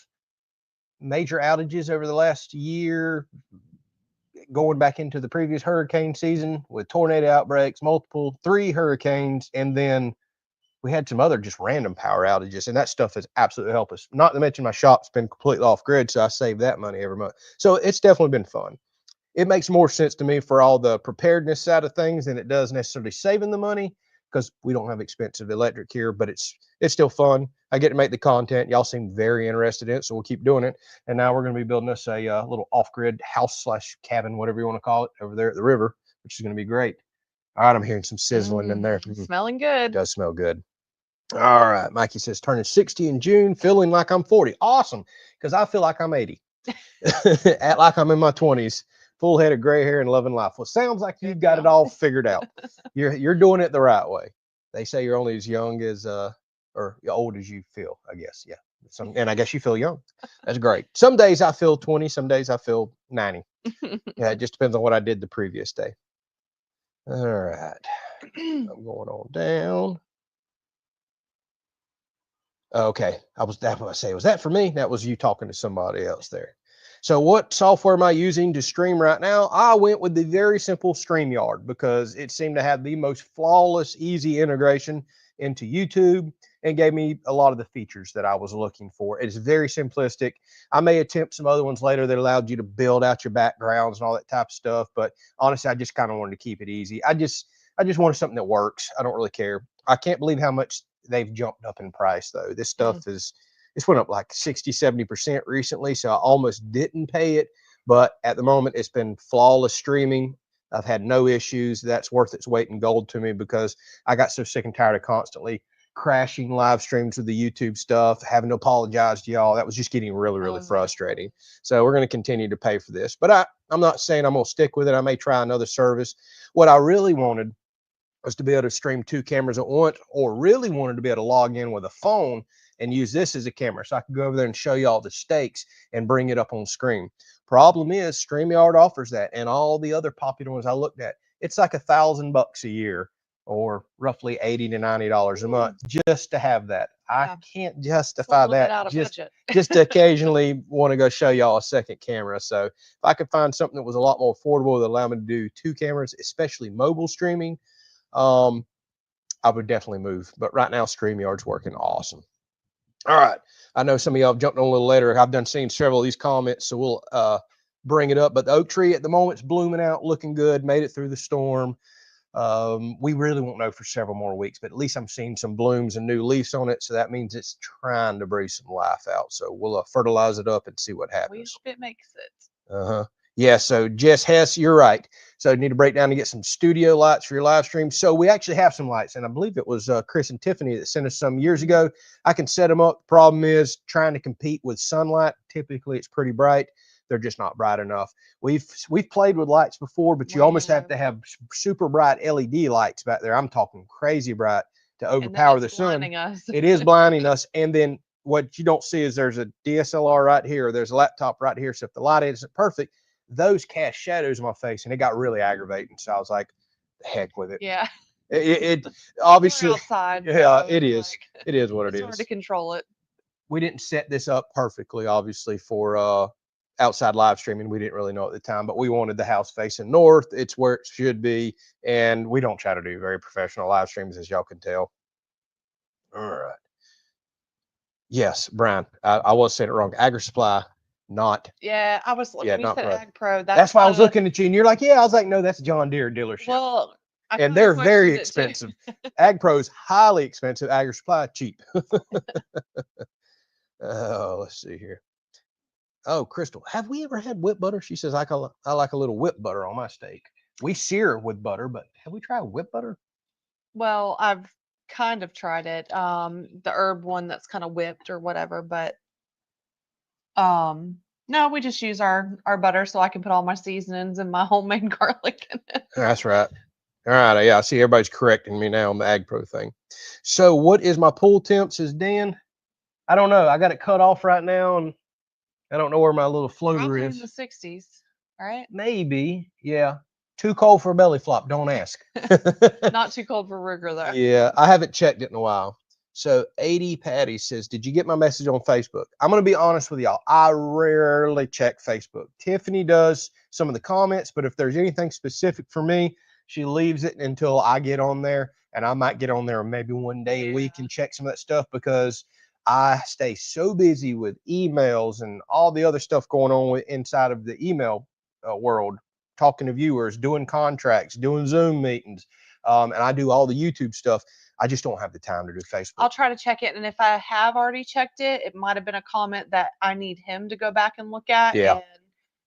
major outages over the last year, going back into the previous hurricane season with tornado outbreaks, 3 hurricanes, and then we had some other just random power outages, and that stuff has absolutely helped us. Not to mention my shop's been completely off grid, so I save that money every month. So it's definitely been fun. It makes more sense to me for all the preparedness side of things than it does necessarily saving the money, because we don't have expensive electric here, but it's still fun. I get to make the content. Y'all seem very interested in it, so we'll keep doing it. And now we're going to be building us a little off-grid house / cabin, whatever you want to call it, over there at the river, which is going to be great. All right, I'm hearing some sizzling in there. Smelling good. It does smell good. All right, Mikey says, turning 60 in June, feeling like I'm 40. Awesome, because I feel like I'm 80. Act like I'm in my 20s. Full head of gray hair and loving life. Well, sounds like you've got it all figured out. You're doing it the right way. They say you're only as young as or old as you feel, I guess. Yeah. And I guess you feel young. That's great. Some days I feel 20, some days I feel 90. Yeah, it just depends on what I did the previous day. All right. I'm going on down. Okay. Was that for me? That was you talking to somebody else there. So what software am I using to stream right now? I went with the very simple StreamYard, because it seemed to have the most flawless, easy integration into YouTube and gave me a lot of the features that I was looking for. It's very simplistic. I may attempt some other ones later that allowed you to build out your backgrounds and all that type of stuff. But honestly, I just kind of wanted to keep it easy. I just wanted something that works. I don't really care. I can't believe how much they've jumped up in price, though. This stuff it's went up like 60-70% recently, so I almost didn't pay it. But at the moment, it's been flawless streaming. I've had no issues. That's worth its weight in gold to me, because I got so sick and tired of constantly crashing live streams with the YouTube stuff, having to apologize to y'all. That was just getting really, really Oh, no. frustrating. So we're going to continue to pay for this. But I'm not saying I'm going to stick with it. I may try another service. What I really wanted was to be able to stream 2 cameras at once, or really wanted to be able to log in with a phone and use this as a camera so I could go over there and show you all the steaks and bring it up on screen. Problem is, StreamYard offers that, and all the other popular ones I looked at, it's like $1,000 a year, or roughly $80 to $90 a month, just to have that. Yeah. I can't justify that out of just budget. just to occasionally want to go show y'all a second camera. So if I could find something that was a lot more affordable that allowed me to do 2 cameras, especially mobile streaming, I would definitely move. But right now, StreamYard's working awesome. All right. I know some of y'all have jumped on a little later. I've done seen several of these comments, so we'll bring it up. But the oak tree at the moment's blooming out, looking good, made it through the storm. We really won't know for several more weeks, but at least I'm seeing some blooms and new leaves on it. So that means it's trying to breathe some life out. So we'll fertilize it up and see what happens. We hope it makes it. Uh-huh. Yeah, so Jess Hess, you're right. So you need to break down to get some studio lights for your live stream. So we actually have some lights, and I believe it was Chris and Tiffany that sent us some years ago. I can set them up. The problem is trying to compete with sunlight. Typically, it's pretty bright. They're just not bright enough. We've played with lights before, but you almost have to have super bright LED lights back there. I'm talking crazy bright to overpower the sun. It is blinding us. And then what you don't see is there's a DSLR right here. There's a laptop right here. So if the light isn't perfect, those cast shadows on my face, and it got really aggravating. So I was like, the heck with it. Yeah. It obviously, outside, yeah, so it is. like, it is what it it's is. hard to control it. We didn't set this up perfectly, obviously, for outside live streaming. We didn't really know at the time, but we wanted the house facing north. It's where it should be, and we don't try to do very professional live streams, as y'all can tell. All right. Yes, Brian, I was saying it wrong. Agri Supply. Not. Yeah, I was looking. Yeah, You not said Pro. Ag Pro. That's why I was looking at you, and you're like, "Yeah." I was like, "No, that's John Deere dealership." Well, and they're very expensive. Ag Pro's highly expensive. Agri Supply cheap. Oh, let's see here. Oh, Crystal, have we ever had whip butter? She says I like a little whip butter on my steak. We sear with butter, but have we tried whip butter? Well, I've kind of tried it. The herb one that's kind of whipped or whatever, but no, we just use our butter so I can put all my seasonings and my homemade garlic in it. That's right. All right. Yeah, I see everybody's correcting me now on the Ag Pro thing. So what is my pool temp, says Dan? I don't know. I got it cut off right now, and I don't know where my little floater Probably is. in the 60s, right? Maybe. Yeah. Too cold for a belly flop. Don't ask. Not too cold for rigor, though. Yeah, I haven't checked it in a while. So 80 Patty says, did you get my message on Facebook? I'm going to be honest with y'all. I rarely check Facebook. Tiffany does some of the comments, but if there's anything specific for me, she leaves it until I get on there, and I might get on there maybe one day a week and check some of that stuff, because I stay so busy with emails and all the other stuff going on inside of the email world, talking to viewers, doing contracts, doing Zoom meetings, and I do all the YouTube stuff. I just don't have the time to do Facebook. I'll try to check it, and if I have already checked it, it might have been a comment that I need him to go back and look at. Yeah. And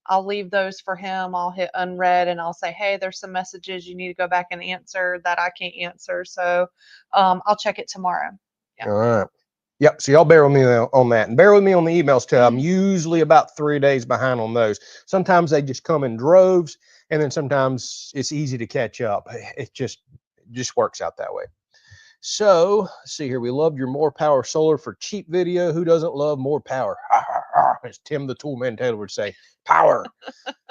I'll leave those for him. I'll hit unread, and I'll say, hey, there's some messages you need to go back and answer that I can't answer. So I'll check it tomorrow. Yeah. All right. Yep. So y'all bear with me on that, and bear with me on the emails too. I'm usually about 3 days behind on those. Sometimes they just come in droves, and then sometimes it's easy to catch up. It just works out that way. So let's see here. We loved your more power solar for cheap video. Who doesn't love more power? As Tim the Toolman Taylor would say, power.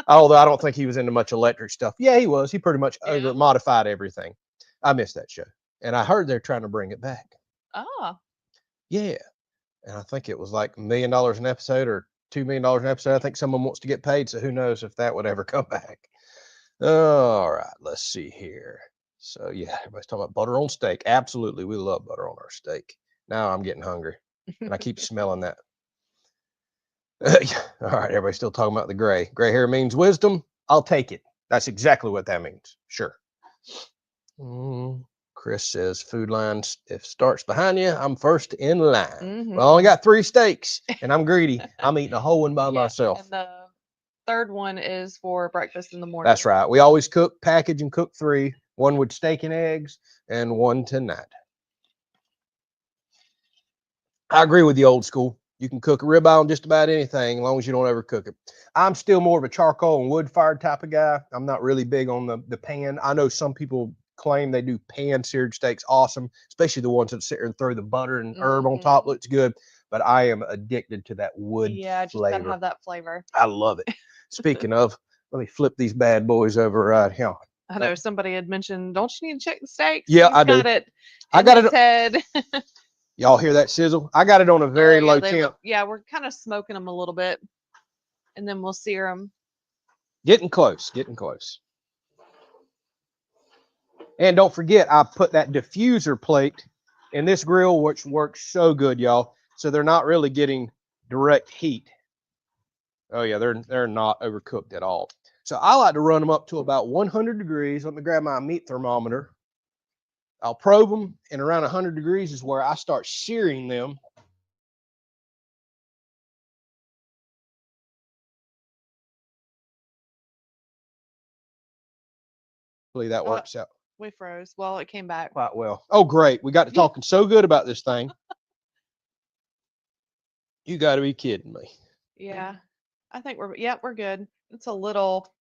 Although I don't think he was into much electric stuff. Yeah, he was. He pretty much modified everything. I missed that show, and I heard they're trying to bring it back. Oh. Yeah, and I think it was like $1 million an episode or $2 million an episode. I think someone wants to get paid, so who knows if that would ever come back. All right, let's see here. So yeah, everybody's talking about butter on steak. Absolutely, we love butter on our steak. Now I'm getting hungry, and I keep smelling that. All right, everybody's still talking about the gray. Gray hair means wisdom. I'll take it. That's exactly what that means. Sure. Chris says, food line, if starts behind you, I'm first in line. Well, I only got 3 steaks, and I'm greedy. I'm eating a whole one by myself. And the third one is for breakfast in the morning. That's right. We always cook, package, and cook 3. One with steak and eggs, and one tonight. I agree with the old school. You can cook a ribeye on just about anything as long as you don't overcook it. I'm still more of a charcoal and wood fired type of guy. I'm not really big on the pan. I know some people claim they do pan seared steaks awesome, especially the ones that sit there and throw the butter and herb on top. Mhm. Looks good, but I am addicted to that wood Yeah, just gotta flavor. have that flavor. I love it. Speaking of, let me flip these bad boys over right here. I know somebody had mentioned, don't you need to check the steaks? Yeah, He's I do. got it I in got his it. head. Y'all hear that sizzle? I got it on a Oh very yeah, low temp. yeah, we're kind of smoking them a little bit, and then we'll sear them. Getting close, getting close. And don't forget, I put that diffuser plate in this grill, which works so good, y'all. So they're not really getting direct heat. Oh yeah, they're not overcooked at all. So I like to run them up to about 100 degrees. Let me grab my meat thermometer. I'll probe them, and around 100 degrees is where I start searing them. Hopefully that works out We froze. Well, it came back. quite well. Oh, great. We got to talking so good about this thing. You got to be kidding me. Yeah, I think we're good. It's a little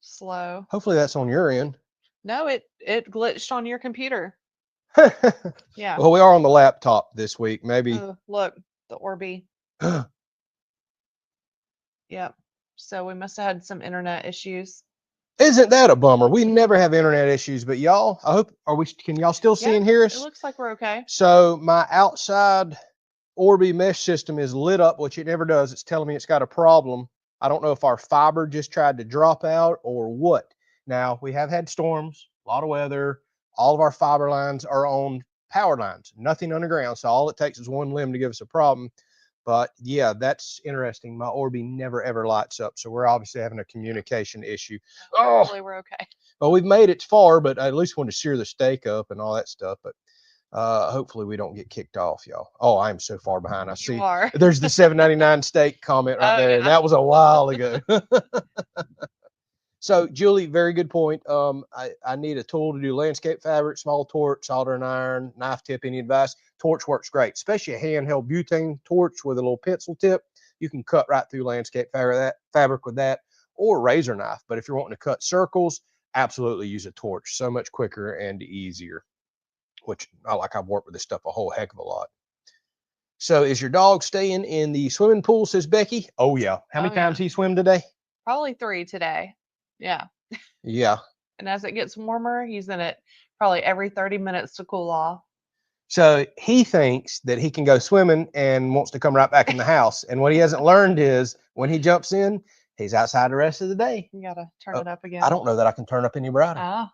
slow. Hopefully that's on your end. No, it glitched on your computer. Yeah. Well, we are on the laptop this week. Maybe. Oh, look, the Orby. Yep. So we must have had some internet issues. Isn't that a bummer? We never have internet issues, but y'all, I hope, can y'all still see Yeah, and hear it us? looks like we're okay. So my outside Orby mesh system is lit up, which it never does. It's telling me it's got a problem. I don't know if our fiber just tried to drop out or what. Now, we have had storms, a lot of weather. All of our fiber lines are on power lines, nothing underground. So all it takes is one limb to give us a problem. But yeah, that's interesting. My Orby never ever lights up. So we're obviously having a communication issue. Oh, Hopefully we're okay. well, we've made it far, but I at least want to sear the steak up and all that stuff. But hopefully we don't get kicked off, y'all. Oh, I'm so far behind. I You see are. there's the 7.99 steak comment right Oh there, and yeah. that was a while ago. So, Julie, very good point. I need a tool to do landscape fabric, small torch, soldering iron, knife tip. Any advice? Torch works great, especially a handheld butane torch with a little pencil tip. You can cut right through landscape fabric with that, or razor knife. But if you're wanting to cut circles, absolutely use a torch. So much quicker and easier. Which I've worked with this stuff a whole heck of a lot. So, is your dog staying in the swimming pool? Says Becky. Oh yeah. How many times he swim today? Probably 3 today. Yeah. Yeah. And as it gets warmer, he's in it probably every 30 minutes to cool off. So he thinks that he can go swimming and wants to come right back in the house. And what he hasn't learned is when he jumps in, he's outside the rest of the day. You gotta turn it up again. I don't know that I can turn up any brighter. Oh,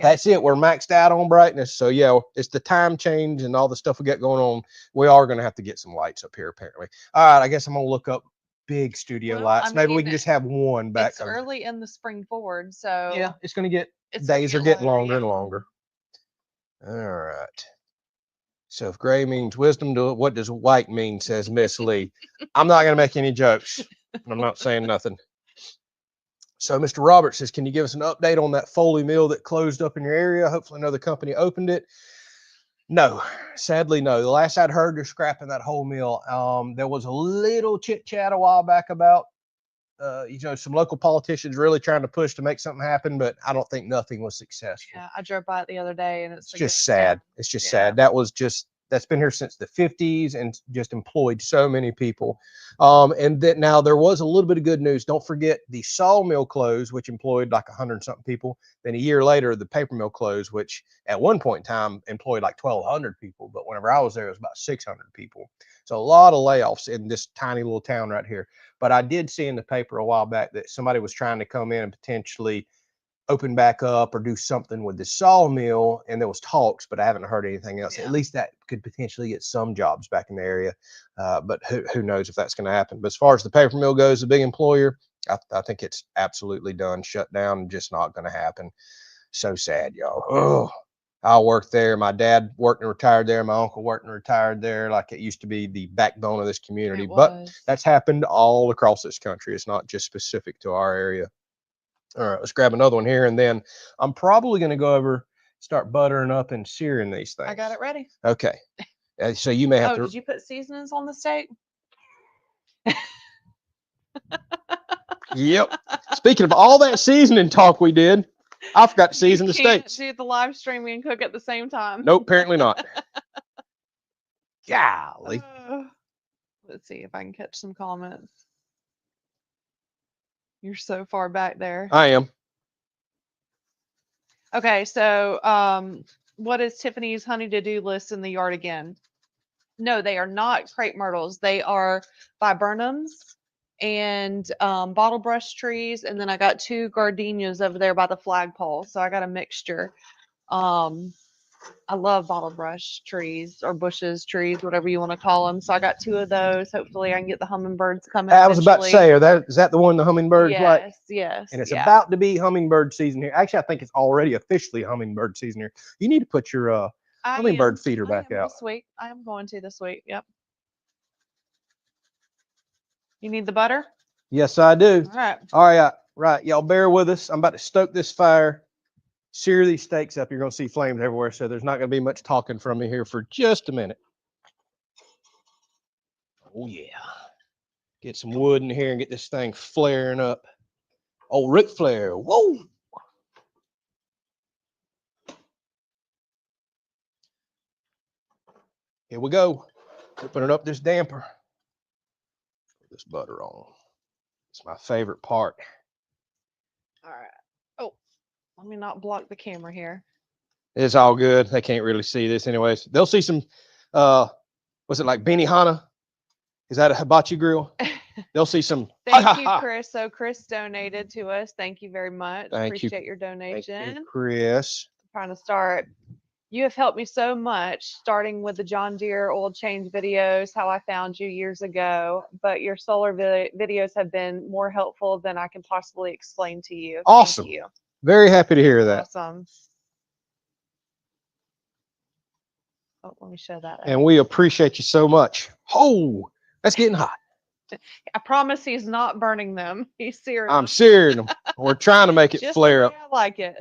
That's it. We're maxed out on brightness. So yeah, it's the time change and all the stuff we got going on. We are going to have to get some lights up here apparently. All right, I guess I'm going to look up big studio lights. Maybe we can just have one back. It's early in the spring forward, so yeah, it's going to get days are getting longer and longer. All right. So if gray means wisdom, what does white mean? Says Miss Lee. I'm not going to make any jokes. I'm not saying nothing. So Mr. Roberts says, can you give us an update on that Foley mill that closed up in your area? Hopefully another company opened it. No, sadly, no. The last I'd heard, they're scrapping that whole mill. There was a little chit chat a while back about, some local politicians really trying to push to make something happen, but I don't think nothing was successful. Yeah, I drove by it the other day, and it's just sad. It's just sad. That's been here since the 50s and just employed so many people. And that now there was a little bit of good news. Don't forget the sawmill closed, which employed like 100 something people. Then a year later, the paper mill closed, which at one point in time employed like 1,200 people. But whenever I was there, it was about 600 people. So a lot of layoffs in this tiny little town right here. But I did see in the paper a while back that somebody was trying to come in and potentially open back up or do something with the sawmill, and there was talks, but I haven't heard anything else. At least that could potentially get some jobs back in the area, but who knows if that's going to happen. But as far as the paper mill goes, the big employer, I think it's absolutely done, shut down, and just not going to happen. So sad, y'all. Oh, I worked there. My dad worked and retired there. My uncle worked and retired there. Like it used to be the backbone of this community. But that's happened all across this country. It's not just specific to our area. All right, let's grab another one here, and then I'm probably going to go over, start buttering up and searing these things. I got it ready. Okay. So you may have Oh, to. did you put seasonings on the steak? Yep. Speaking of all that seasoning talk we did, I forgot to season the You can't steaks. do the live streaming and cook at the same time. Nope, apparently not. Golly. Let's see if I can catch some comments. You're so far back there. I am. Okay, so what is Tiffany's honey to-do list in the yard again? No, they are not crepe myrtles. They are viburnums and bottle brush trees, and then I got 2 gardenias over there by the flagpole. So I got a mixture. I love bottle brush trees or bushes, trees, whatever you want to call them. So I got 2 of those. Hopefully I can get the hummingbirds coming I was about to eventually. say, is that the one the hummingbirds like? Yes, yes. And it's yeah. about to be hummingbird season here. Actually, I think it's already officially hummingbird season here. You need to put your hummingbird feeder back out. This week. I am going to this week. Yep. You need the butter? Yes, I do. All right. All right, right. Y'all bear with us. I'm about to stoke this fire, sear these steaks up. You're going to see flames everywhere, so there's not going to be much talking from me here for just a minute. Oh, yeah. Get some wood in here and get this thing flaring up. Oh, Ric Flair. Whoa. Here we go. Opening up this damper. Put this butter on. It's my favorite part. All right. Oh, let me not block the camera here. It's all good. They can't really see this anyways. They'll see some, what's it like, Benihana? Is that a hibachi grill? They'll see some. Thank you, Chris. So Chris donated to us. Thank you very much. Thank you. Appreciate your donation. Thank you, Chris. I'm trying to start. You have helped me so much, starting with the John Deere oil change videos, how I found you years ago. But your solar videos have been more helpful than I can possibly explain to you. Awesome. Thank you. Very happy to hear that. Awesome. Oh, let me show that. And we appreciate you so much. Oh, that's getting hot. I promise he's not burning them. He's searing them. I'm searing them. We're trying to make it Just flare the up. way I like it.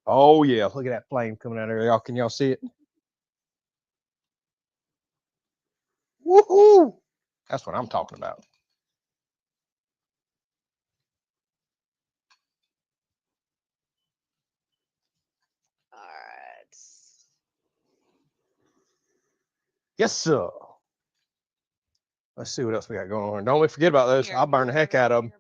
Oh, yeah. Look at that flame coming out of there. Can y'all see it? Woohoo! That's what I'm talking about. All right. Yes, sir. Let's see what else we got going on. Don't forget about those. I'll burn the heck out of them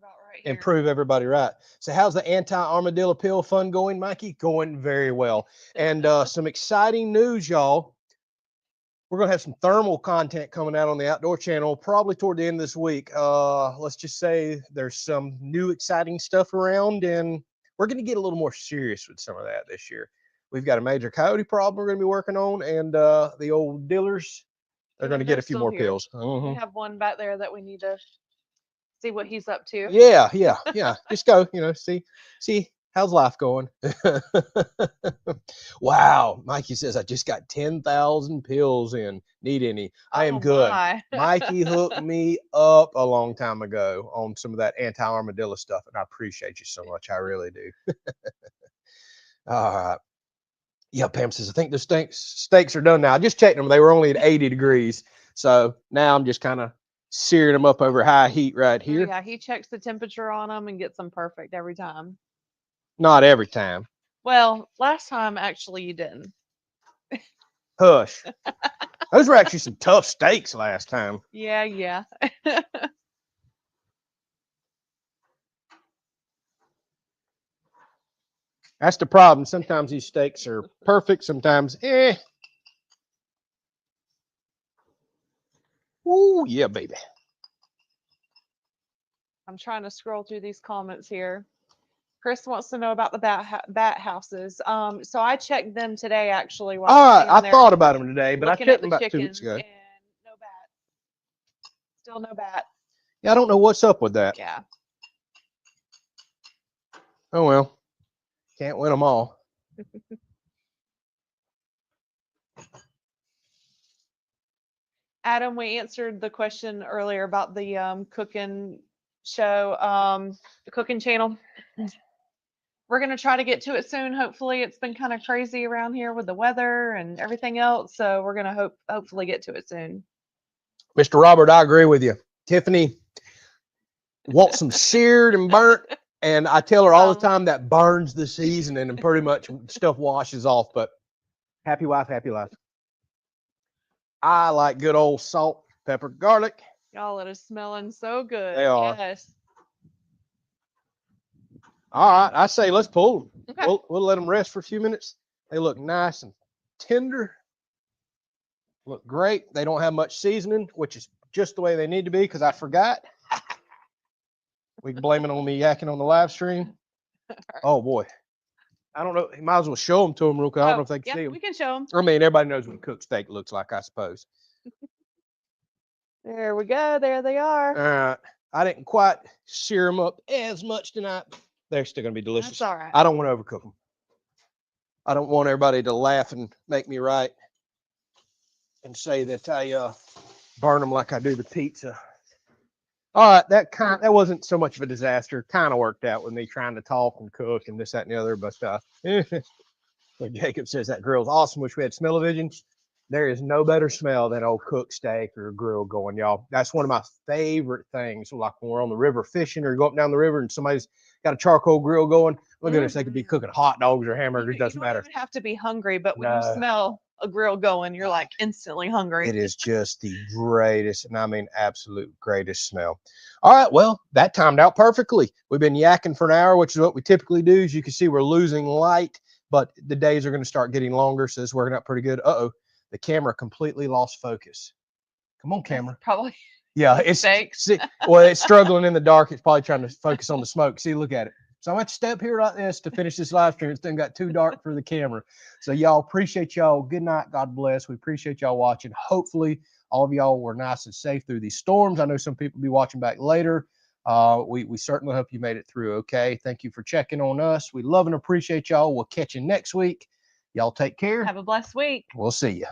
and prove everybody right. So how's the anti-armadillo pill fun going, Mikey? Going very well. And some exciting news, y'all. We're going to have some thermal content coming out on the Outdoor Channel probably toward the end of this week. Let's just say there's some new exciting stuff around, and we're going to get a little more serious with some of that this year. We've got a major coyote problem we're going to be working on, and the old dillers, they're going to get a few more pills. We have one back there that we need to see what he's up to. Yeah. Just go, see how's life going. Wow. Mikey says, I just got 10,000 pills in. Need any? I am good. Mikey hooked me up a long time ago on some of that anti-armadillo stuff, and I appreciate you so much. I really do. All right. Yeah, Pam says, I think the steaks are done now. I just checked them. They were only at 80 degrees. So now I'm just kind of searing them up over high heat right here. Yeah, he checks the temperature on them and gets them perfect every time. Not every time. Well, last time, actually, you didn't. Hush. Those were actually some tough steaks last time. Yeah. That's the problem. Sometimes these steaks are perfect. Sometimes, Ooh, yeah, baby. I'm trying to scroll through these comments here. Chris wants to know about the bat houses. So I checked them today, actually. All right, I thought about them today, but I checked them about 2 weeks ago. And no bat. Still no bat. Yeah, I don't know what's up with that. Yeah. Oh, well. Can't win them all. Adam, we answered the question earlier about the cooking show, the cooking channel. we're gonna try to get to it soon. Hopefully, it's been kind of crazy around here with the weather and everything else. So we're gonna hopefully get to it soon. Mr. Robert, I agree with you. Tiffany wants some seared and burnt, and I tell her all the time that burns the seasoning and pretty much stuff washes off. But happy wife, happy life. I like good old salt, pepper, garlic. Y'all, it is smelling so good. They are. Yes. All right, I say let's pull them. Okay. We'll let them rest for a few minutes. They look nice and tender. Look great. They don't have much seasoning, which is just the way they need to be because I forgot. We can blame it on me yakking on the live stream. Oh boy. I don't know. You might as well show them to them real quick. I don't know if they can see them. We can show them. I mean, everybody knows what a cooked steak looks like, I suppose. There we go. There they are. All right. I didn't quite sear them up as much tonight. They're still going to be delicious. That's all right. I don't want to overcook them. I don't want everybody to laugh and make me right and say that I burn them like I do the pizza. All right, that wasn't so much of a disaster. Kind of worked out with me trying to talk and cook and this, that, and the other. But like Jacob says, that grill's awesome. Wish we had smell-o-vision. There is no better smell than old cooked steak or grill going, y'all. That's one of my favorite things. Like when we're on the river fishing or go up and down the river and somebody's got a charcoal grill going. Look at us, they could be cooking hot dogs or hamburgers. Doesn't matter. You don't even have to be hungry, but when you smell a grill going, you're like instantly hungry. It is just the greatest, and I mean absolute greatest smell. All right, well, that timed out perfectly. We've been yakking for an hour, which is what we typically do. As you can see, we're losing light, but the days are going to start getting longer, so it's working out pretty good. Uh-oh, the camera completely lost focus. Come on, camera. Probably. Yeah, it's struggling in the dark. It's probably trying to focus on the smoke. See, look at it. So I'm going to step here like this to finish this live stream. It's then got too dark for the camera. So y'all, appreciate y'all. Good night. God bless. We appreciate y'all watching. Hopefully all of y'all were nice and safe through these storms. I know some people will be watching back later. We certainly hope you made it through okay. Thank you for checking on us. We love and appreciate y'all. We'll catch you next week. Y'all take care. Have a blessed week. We'll see you.